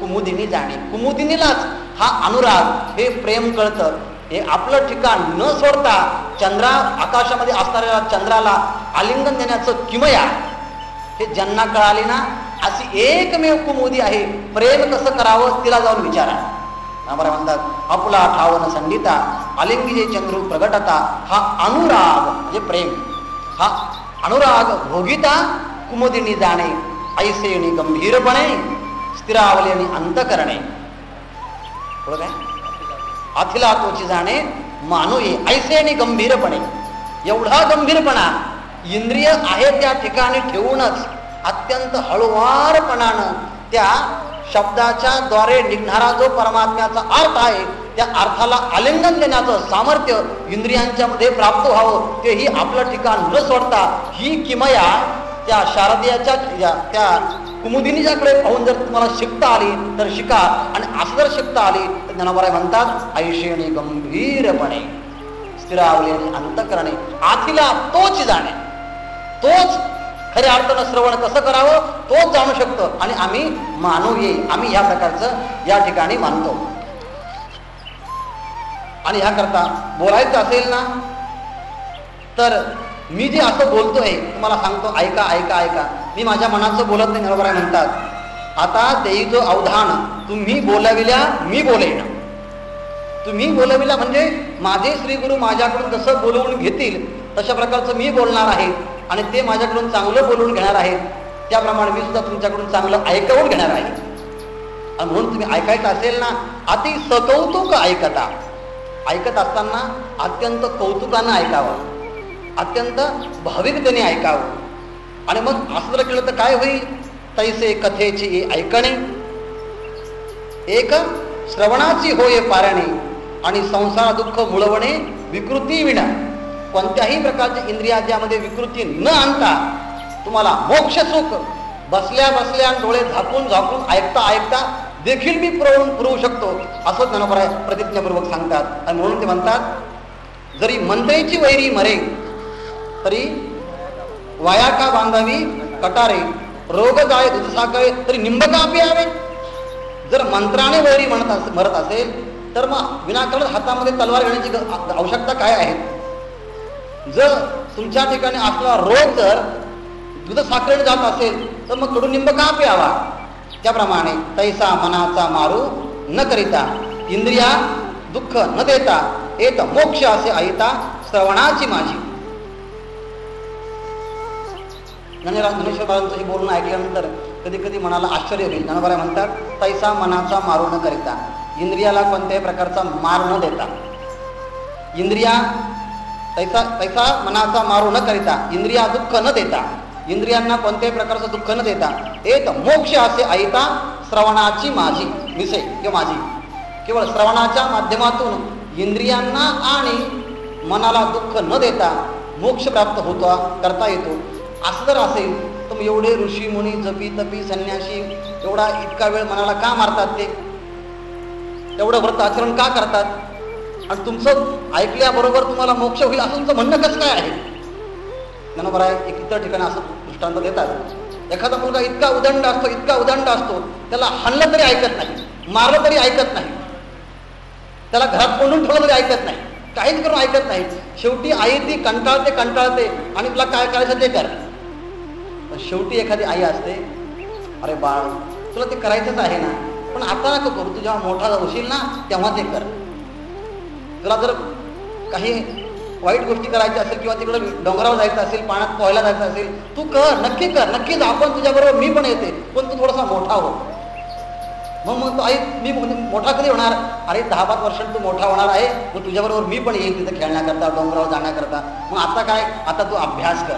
कुमुदिनी जाणे. कुमुदिनीलाच हा अनुराग हे प्रेम कळतं. हे आपलं ठिकाण न सोडता आकाशामध्ये असणाऱ्या चंद्राला आलिंगन देण्याचं किमया हे ज्यांना कळाली ना अशी एकमेव कुमुदी आहे. प्रेम कसं करावं तिला जाऊन विचारा. रामराय म्हणतात आपला ठावन संडिता आलिंगी चंद्रू प्रगटता. हा अनुराग म्हणजे प्रेम, हा अनुराग भोगिता कुमुदिनी जाणे ऐसे आणि गंभीरपणे स्थिरावले आणि अंतकरणे. थोडं काय अथिला तोची जाणे मानूये ऐसे आणि गंभीरपणे. एवढा गंभीरपणा इंद्रिय आहे त्या ठिकाणी ठेवूनच अत्यंत हळुवारपणानं त्या शब्दाच्या द्वारे निघणारा जो परमात्म्याचा अर्थ आहे त्या अर्थाला आलिंगन देण्याचं सामर्थ्य इंद्रियांच्या मध्ये प्राप्त व्हावं, तेही आपलं ठिकाण न सोडता ही किमया त्या शारदीयाच्या त्या कुमुदिनीच्याकडे पाहून जर तुम्हाला शिकता आली तर शिका. आणि असं जर शिकता आली तर ज्ञानोबा म्हणतात ऐशेने गंभीरपणे स्थिरावले आणि अंतकरणे आथिला तोच जाणे. तोच खऱ्या अर्थानं श्रवण कसं करावं तोच जाणू शकतो. आणि आम्ही मानू ये, आम्ही ह्या प्रकारचं या ठिकाणी मानतो. आणि ह्याकरता बोलायचं असेल ना तर मी जे असं बोलतोय तुम्हाला सांगतो ऐका ऐका ऐका. मी माझ्या मनाचं बोलत नाही. बरोबर म्हणतात आता देई जो अवधान तुम्ही बोलविल्या मी बोलेन. तुम्ही बोलविल्या म्हणजे माझे श्री गुरु माझ्याकडून जसं बोलवून घेतील तशा प्रकारचं मी बोलणार आहे आणि ते माझ्याकडून चांगलं बोलवून घेणार आहेत. त्याप्रमाणे मी सुद्धा तुमच्याकडून चांगलं ऐकवून घेणार आहे. आणि म्हणून तुम्ही ऐकायचं असेल ना अति सकौतुक ऐकता. ऐकत असताना अत्यंत कौतुकानं ऐकावं, अत्यंत भाविकतेने ऐकावं. आणि मग असं जर केलं तर काय होईल. तैसे कथेची ऐकणे एक श्रवणाची होय पारणे आणि संसार दुःख मुळवणे विकृती विना. कोणत्याही प्रकारच्या इंद्रियामध्ये विकृती न आणता तुम्हाला मोक्ष सुख बसल्या बसल्या डोळे झाकून झाकून ऐकता ऐकता देखील मी पुरवू शकतो असं ज्ञानोबा प्रतिज्ञापूर्वक सांगतात. आणि म्हणून ते म्हणतात जरी मंत्रेची वैरी मरे तरी वाया का बांधावी कटारे, रोग जाळे दुधसाकळे तरी निंबका प्यावे. जर मंत्राने वैरी मरत असेल तर मग विनाकारण हातामध्ये तलवार घेण्याची आवश्यकता काय आहे. जर तुमच्या ठिकाणी असलेला रोग जर दुधसाखरेने जात असेल तर मग कडुनिंब का प्यावा. त्याप्रमाणे तैसा मनाचा मारू न करिता इंद्रिया दुःख न देता येत मोक्ष असे ऐता श्रवणाची माझी. ज्ञानेश्वर बाबांचं हे बोलणं ऐकल्यानंतर कधी कधी मनाला आश्चर्य होईल. ज्ञानोबा म्हणतात तैसा मनाचा मारू न करिता, इंद्रियाला कोणत्याही प्रकारचा मार न देता. इंद्रिया तैसा मनाचा मारू न करिता इंद्रिया दुःख न देता, इंद्रियांना कोणत्याही प्रकारचं दुःख न देता एक मोक्ष असे ऐता श्रवणाची माझी विषय किंवा माझी. केवळ श्रवणाच्या माध्यमातून इंद्रियांना आणि मनाला दुःख न देता मोक्ष प्राप्त होता करता येतो. असं जर असेल तर एवढे ऋषी मुनी जपी तपी संन्यासी एवढा इतका वेळ मनाला का मारतात, ते एवढं व्रत आचरण का करतात. आणि तुमचं ऐकल्याबरोबर तुम्हाला मोक्ष होईल असं तुमचं म्हणणं कसं काय आहे. ज्ञानोबा एक इतर ठिकाणी असं दृष्टांत देतात. एखादा मुलगा इतका उदंड असतो इतका उदंड असतो त्याला हाणलं तरी ऐकत नाही, मारलं तरी ऐकत नाही, त्याला घरात कोंडून ठेवलं तरी ऐकत नाही, काहीच करून ऐकत नाही. शेवटी आई ती कंटाळते आणि तुला काय करायचं ते कर. पण शेवटी एखादी आई असते अरे बाळ तुला ते करायचंच आहे ना पण आता नको करू, तू जेव्हा मोठा होशील ना तेव्हा ते कर. तुला जर काही वाईट गोष्टी करायच्या असेल किंवा तिकडे डोंगरावर जायचं असेल, पाण्यात पोहायला जायचं असेल, तू कर, नक्कीच आपण तुझ्याबरोबर मी पण येते, पण तू थोडासा मोठा हो. मग आई मी मोठा कधी होणार. अरे 10-5 वर्षांत तू मोठा होणार आहे, मग तुझ्याबरोबर मी पण येईल तिथे खेळण्याकरता डोंगरावर जाण्याकरता. मग आता काय, आता तू अभ्यास कर.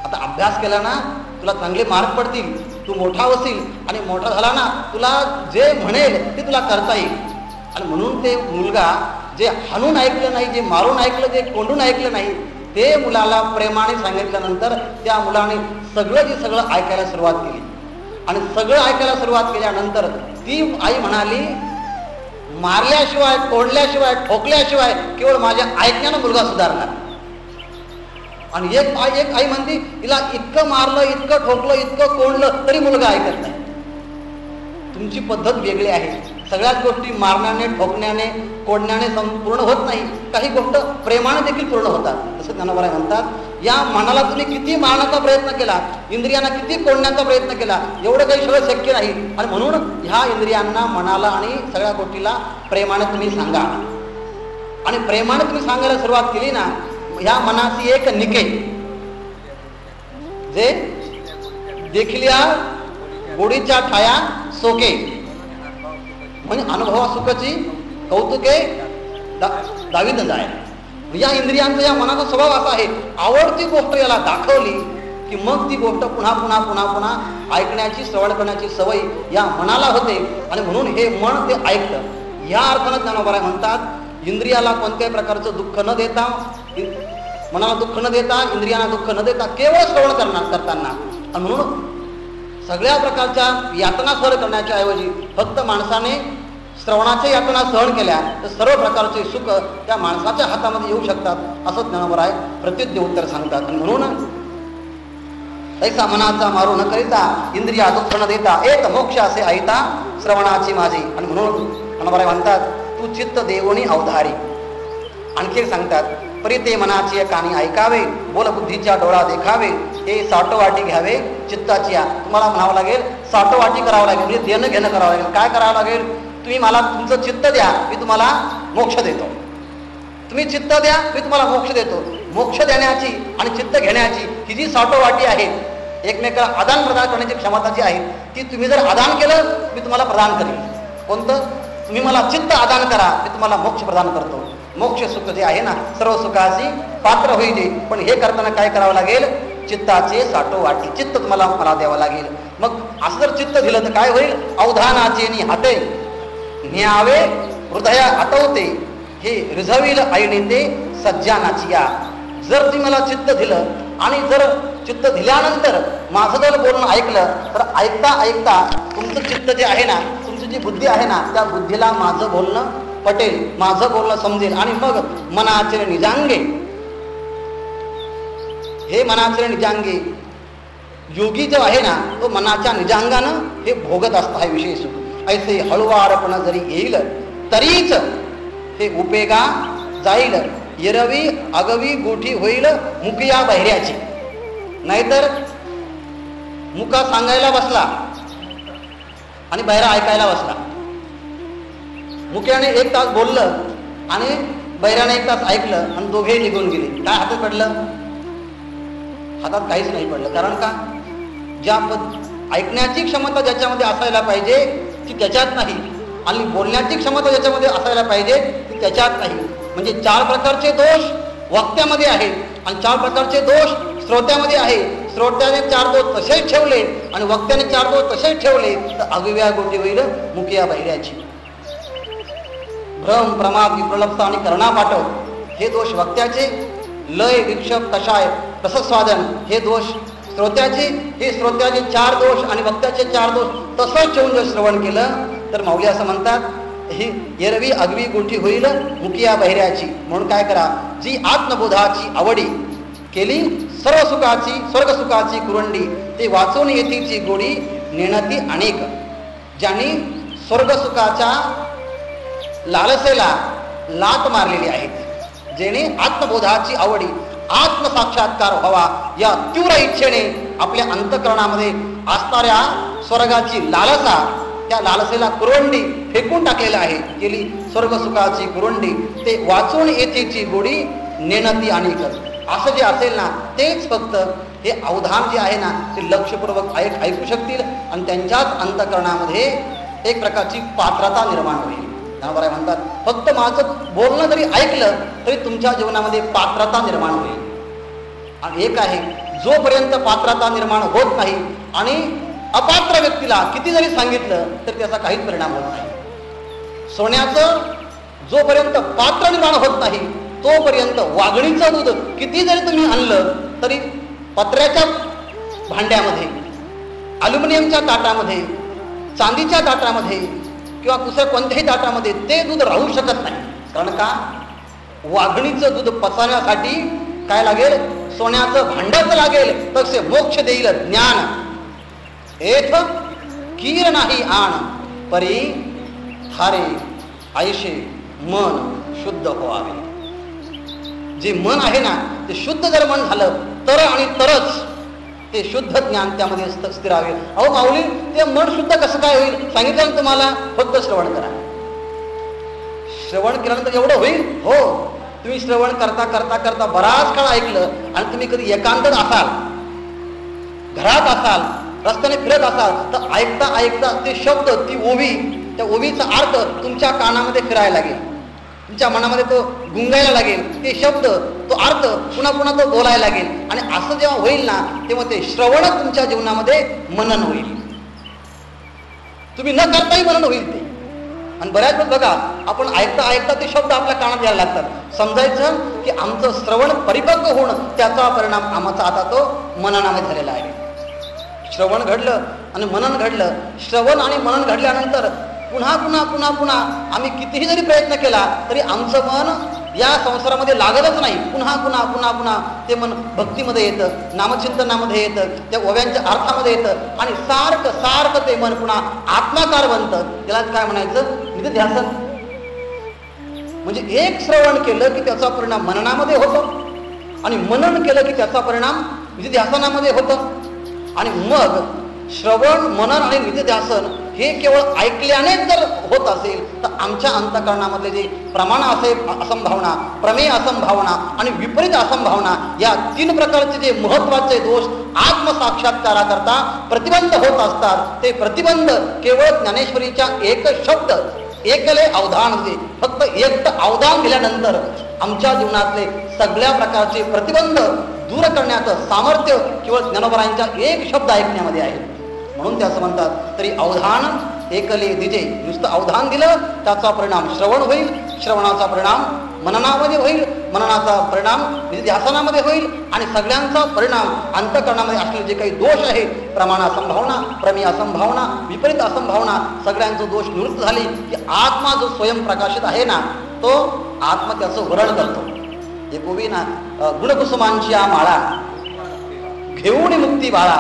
आता अभ्यास केला ना तुला चांगले मार्क पडतील, तू मोठा होशील आणि मोठा झाला ना तुला जे म्हणेल ते तुला करता येईल. आणि म्हणून ते मुलगा जे हाणून ऐकलं नाही, जे मारून ऐकलं, जे कोंडून ऐकलं नाही, ते मुलाला प्रेमाने सांगितल्यानंतर त्या मुलाने सगळं ऐकायला सुरुवात केली. आणि सगळं ऐकायला सुरुवात केल्यानंतर ती आई म्हणाली मारल्याशिवाय कोंडल्याशिवाय ठोकल्याशिवाय केवळ माझ्या ऐकण्यानं मुलगा सुधारला. आणि एक आई म्हणते तिला इतकं मारलं, इतकं ठोकलं, इतकं कोंडलं तरी मुलगा ऐकत नाही. तुमची पद्धत वेगळी आहे. सगळ्याच गोष्टी मारण्याने ठोकण्याने कोंडण्याने पूर्ण होत नाही, काही गोष्ट प्रेमाने देखील पूर्ण होतात. जसं ज्ञानोबा म्हणतात या मनाला तुम्ही किती मारण्याचा प्रयत्न केला, इंद्रियांना किती कोंडण्याचा प्रयत्न केला, एवढं काही सगळं शक्य नाही. आणि म्हणून ह्या इंद्रियांना, मनाला आणि सगळ्या गोष्टीला प्रेमाने तुम्ही सांगा. आणि प्रेमाने तुम्ही सांगायला सुरुवात केली ना, ह्या मनाची एक निके जे देखल्या गोडीच्या ठाया सोके, म्हणजे अनुभवा सुखाची कौतुके दावीत जाय. या इंद्रियांचा, या मनाचा स्वभाव असा आहे, आवडती गोष्ट याला दाखवली की मग ती गोष्ट पुन्हा पुन्हा पुन्हा पुन्हा ऐकण्याची, श्रवण करण्याची सवय या मनाला होते. आणि म्हणून हे मन ते ऐकतं. या अर्थानं ज्ञानोबा म्हणतात, इंद्रियाला कोणत्याही प्रकारचं दुःख न देता, मनाला दुःख न देता, इंद्रियांना दुःख न देता केवळ श्रवण करताना. आणि म्हणून सगळ्या प्रकारच्या यातना सहन करण्याच्या ऐवजी फक्त माणसाने श्रवणाच्या यातना सहन केल्या तर सर्व प्रकारचे सुख त्या माणसाच्या हातामध्ये येऊ शकतात, असं ज्ञानोबा आहे प्रत्युत्तर उत्तर सांगतात. आणि म्हणून ऐसा मनाचा मारू न करिता, इंद्रिया दुःख न देता, एक मोक्ष असे ऐता श्रवणाची माझी. आणि म्हणून ज्ञानोबा म्हणतात, तू चित्त देवोनी अवधारी. आणखी सांगतात, परी ते मनाची कानी ऐकावे, बोल बुद्धीच्या डोळा देखावे, हे साठोवाटी घ्यावे चित्ताची. तुम्हाला म्हणावं लागेल, साठोवाटी करावं लागेल, म्हणजे देणं घेणं करावं लागेल. काय करावं लागेल? तुम्ही मला तुमचं चित्त द्या, मी तुम्हाला मोक्ष देतो. तुम्ही चित्त द्या, मी तुम्हाला मोक्ष देतो. मोक्ष देण्याची आणि चित्त घेण्याची ही जी साठोवाटी आहे, एकमेकाला आदान प्रदान करण्याची क्षमता जी आहे, ती तुम्ही जर आदान केलं, मी तुम्हाला प्रदान करेन. कोणतं? तुम्ही मला चित्त आदान करा, मी तुम्हाला मोक्ष प्रदान करतो. मोक्ष सुख जे आहे ना, सर्व सुखाची पात्र होईल. पण हे करताना काय करावं लागेल? चित्ताचे साठोवाटी, चित्त तुम्हाला मला द्यावं लागेल. मग असं जर चित्त दिलं तर काय होईल? अवधानाचे नि हाते न्यावे हृदया आठवते, हे रिझविल ऐनिते सज्जानाची या. जर तुम्ही मला चित्त दिलं आणि जर चित्त दिल्यानंतर माझं जर बोलणं ऐकलं, तर ऐकता ऐकता तुमचं चित्त जे आहे ना, तुमची जी बुद्धी आहे ना, त्या बुद्धीला माझं बोलणं पटेल, माझं बोलणं समजेल. आणि मग मनाचे निजांगे, हे मनाचे निजांगे योगी जो आहे ना, तो मनाच्या निजांगानं हे भोगत असता हे विषय सुख. ऐसे हळुवारपण जरी येईल तरीच हे उपेगा जाईल, येरवी अगवी गोठी होईल मुकिया बहिऱ्याची. नाहीतर मुका सांगायला बसला आणि बहिरा ऐकायला बसला. मुक्याने 1 तास बोललं आणि बहिऱ्याने 1 तास ऐकलं आणि दोघेही निघून गेले. काय हातात पडलं? हातात काहीच नाही पडलं. कारण का? ज्या ऐकण्याची क्षमता ज्याच्यामध्ये असायला पाहिजे ती त्याच्यात नाही, आणि बोलण्याची क्षमता ज्याच्यामध्ये असायला पाहिजे ती त्याच्यात नाही. म्हणजे 4 प्रकारचे दोष वक्त्यामध्ये आहेत आणि 4 प्रकारचे दोष श्रोत्यामध्ये आहे. श्रोत्याने 4 दोष तसेच ठेवले आणि वक्त्याने 4 दोष तसेच ठेवले, तर अगव्या गोटी होईल मुकिया बहिऱ्याची. भ्रम, प्रमाद, विप्रलप्त आणि कर्णापाठव हे दोष वक्त्याचे. लय, विक्षेप, कषाय, रसस्वादन हे दोष श्रोत्याचे. हे श्रोत्याचे 4 दोष आणि वक्त्याचे 4 दोष तसंच ठेवून जर श्रवण केलं तर माऊली असं म्हणतात, ही एरवी अगवी गोठी होईल मुकिया बहिऱ्याची. म्हणून काय करा? जी आत्मबोधाची आवडी केली, सर्व सुखाची स्वर्ग सुखाची कुरंडी, ते वाचून येतीची गोडी नेणती अनेक. ज्यांनी स्वर्ग सुखाच्या लालसेला लात मारलेली आहे, जेणे आत्मबोधाची आवडी, आत्मसाक्षात्कार व्हावा या तीव्र इच्छेने आपल्या अंतःकरणामध्ये असणाऱ्या स्वर्गाची लालसा, त्या लालसेला कुरंडी फेकून टाकलेलं आहे. केली स्वर्ग सुखाची कुरंडी, ते वाचून येतेची गोडी नेणती अनेक. असं जे असेल ना, तेच फक्त हे अवधान जे आहे ना, ते लक्षपूर्वक ऐकू शकतील आणि त्यांच्याच अंतःकरणामध्ये एक प्रकारची पात्रता निर्माण होईल. त्यामुळे म्हणतात, फक्त माझं बोलणं जरी ऐकलं तरी तुमच्या जीवनामध्ये पात्रता निर्माण होईल. आणि एक आहे, जोपर्यंत पात्रता निर्माण होत नाही आणि अपात्र व्यक्तीला किती जरी सांगितलं तरी त्याचा काहीच परिणाम होत नाही. सोन्याचं जोपर्यंत पात्र निर्माण होत नाही तोपर्यंत वाघणीचं दूध किती जरी तुम्ही आणलं तरी पत्र्याच्या भांड्यामध्ये, अल्युमिनियमच्या ताटामध्ये, चांदीच्या ताटामध्ये किंवा दुसऱ्या कोणत्याही ताटामध्ये ते दूध राहू शकत नाही. कारण का? वाघणीचं दूध पचवण्यासाठी काय लागेल? सोन्याचं भांडच लागेल. तसे मोक्ष देईल ज्ञान एथ कीर नाही आण, परी थारे आयशे मन शुद्ध व्हावे. जे मन आहे ना ते शुद्ध जर मन झालं तर आणि तरच ते शुद्ध ज्ञान त्यामध्ये स्थिरावे. अहो माऊली, ते मन शुद्ध कसं काय होईल? सांगितलं तुम्हाला, फक्त श्रवण करा. श्रवण केल्यानंतर एवढं होईल? हो. तुम्ही श्रवण करता करता करता बराच काळ ऐकलं आणि तुम्ही कधी एकांतात असाल, घरात असाल, रस्त्याने फिरत असाल, तर ऐकता ऐकता ते शब्द, ती ओवी, त्या ओवीचा अर्थ तुमच्या कानामध्ये फिरायला लागेल, तुमच्या मनामध्ये तो गुंगायला लागेल. ते शब्द, तो अर्थ पुन्हा पुन्हा तो बोलायला लागेल. आणि असं जेव्हा होईल ना, तेव्हा ते श्रवण तुमच्या जीवनामध्ये मनन होईल. तुम्ही न करताही मनन होईल ते. आणि बऱ्याच वेळ बघा, आपण ऐकता ऐकता ते शब्द आपल्या कानात यायला लागतात. समजायचं की आमचं श्रवण परिपक्व होणं, त्याचा परिणाम आमचा आता तो मननामध्ये झालेला आहे. श्रवण घडलं आणि मनन घडलं. श्रवण आणि मनन घडल्यानंतर पुन्हा पुन्हा पुन्हा पुन्हा आम्ही कितीही जरी प्रयत्न केला तरी आमचं मन या संसारामध्ये लागतच नाही. पुन्हा पुन्हा पुन्हा पुन्हा ते मन भक्तीमध्ये येतं, नामचिंतनामध्ये येतं, त्या ओव्यांच्या अर्थामध्ये येतं आणि सारखं सारखं ते मन पुन्हा आत्माकार बनतं. त्याला काय म्हणायचं? निधिध्यासन. म्हणजे एक श्रवण केलं की त्याचा परिणाम मननामध्ये होतो आणि मनन केलं की त्याचा परिणाम निधिध्यासनामध्ये होतो. आणि मग श्रवण, मनन आणि निधिध्यासन हे केवळ ऐकल्यानेच जर होत असेल तर आमच्या अंतःकरणामधले जे प्रमाण असंभावना, प्रमेय असंभावना आणि विपरीत असंभावना, या 3 प्रकारचे जे महत्वाचे दोष आत्मसाक्षात्काराकरता प्रतिबंध होत असतात, ते प्रतिबंध केवळ ज्ञानेश्वरीच्या एक शब्द, एकले अवधान, जे फक्त एकटं अवधान दिल्यानंतर आमच्या जीवनातले सगळ्या प्रकारचे प्रतिबंध दूर करण्याचं सामर्थ्य केवळ ज्ञानोबरायांच्या एक शब्द ऐकण्यामध्ये आहे. म्हणून ते असं म्हणतात, तरी अवधान एकले दिजे. नुसतं अवधान दिलं त्याचा परिणाम श्रवण होईल, श्रवणाचा परिणाम मननामध्ये होईल, मननाचा परिणाम निधिध्यासनामध्ये होईल आणि सगळ्यांचा परिणाम अंतःकरणामध्ये असलेले जे काही दोष आहे, प्रमाण असंभावना, प्रमेय असंभावना, विपरीत असंभावना, सगळ्यांचं दोष निवृत्त झाली की आत्मा जो स्वयंप्रकाशित आहे ना, तो आत्मा त्याचं वर्णन करतो. एक ओवी ना, गुणकुसुमांची आ माळा घेऊन मुक्ती बाळा,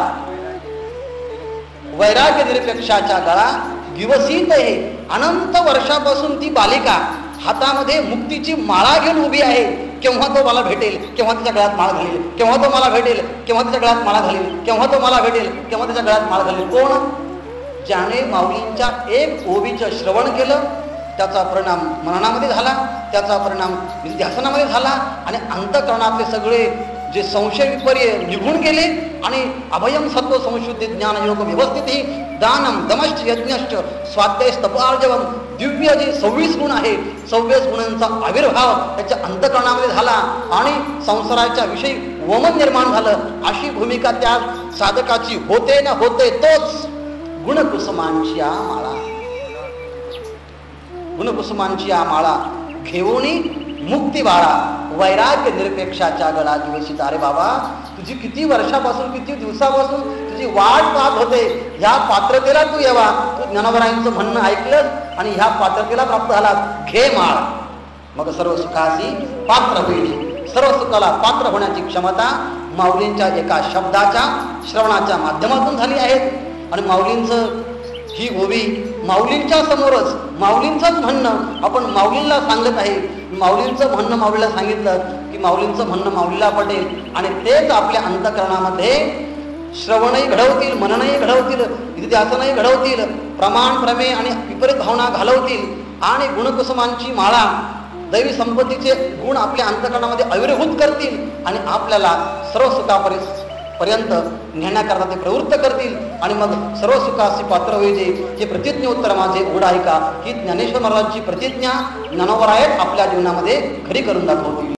वैराग्य निरपेक्षाच्या गळा दिवसीत आहे. अनंत वर्षापासून ती बालिका हातामध्ये मुक्तीची माळा घेऊन उभी आहे. केव्हा तो मला भेटेल, केव्हा तिच्या गळ्यात माळ घालेल, केव्हा तो मला भेटेल, केव्हा तिच्या गळ्यात माळा घालेल, केव्हा तो मला भेटेल, केव्हा तिच्या गळ्यात माळ घालेल. कोण? ज्याने माऊलींच्या एक ओवीचं श्रवण केलं, त्याचा परिणाम मननामध्ये झाला, त्याचा परिणाम ध्यासनामध्ये झाला आणि अंतःकरणातले सगळे जे संशय विपर्य निघून गेले आणि अभयम सत्व संशुद्धी ज्ञान योग व्यवस्थिती दानम दमश्च यज्ञश्च स्वाध्याय तपार्जवम, दिव्य जे 26 गुण आहे, 26 गुणांचा आविर्भाव त्याच्या अंतःकरणामध्ये झाला आणि संसाराच्या विषयी वमन निर्माण झालं. अशी भूमिका त्या साधकाची होते ना होते. तोच गुणकुसुमांची आ माळा, गुणकुसुमांची आ माळा घेऊनी मुक्ती बाळा, वैराग्य निरपेक्षाच्या गळा दिवशीत. अरे बाबा, तुझी किती वर्षापासून, किती दिवसापासून तुझी वाट पाहत होते, ह्या पात्रतेला तू यावा. तू ज्ञानोबरायांचं म्हणणं ऐकलं आणि ह्या पात्रतेला प्राप्त झाला. घे माळ, मग सर्व सुखासी पात्र होईल. सर्व सुखाला पात्र होण्याची क्षमता माऊलींच्या एका शब्दाच्या श्रवणाच्या माध्यमातून झाली आहे. आणि माऊलींचं ही ओवी माऊलींच्या समोरच, माऊलींचंच म्हणणं आपण माऊलींना सांगत आहे. माऊलींचं म्हणणं माऊलीला सांगितलं की माऊलींचं म्हणणं माऊलीला पटेल आणि तेच आपल्या अंतःकरणामध्ये श्रवणही घडवतील, मननही घडवतील, निधिध्यासनही घडवतील, प्रमाण, प्रमेय आणि विपरीत भावना घालवतील आणि गुणकुसुमांची माळा, दैवी संपत्तीचे गुण आपल्या अंतःकरणामध्ये आविर्भूत करतील आणि आपल्याला सर्व सुखापर्यंत नेण्याकरता ते प्रवृत्त करतील. आणि मग सर्व सुखासी पात्र होईल. हे प्रतिज्ञोत्तर माझे ओढ ऐका, ही ज्ञानेश्वर महाराजांची प्रतिज्ञा ज्ञानोबराय आपल्या जीवनामध्ये खरी करून दाखवतील.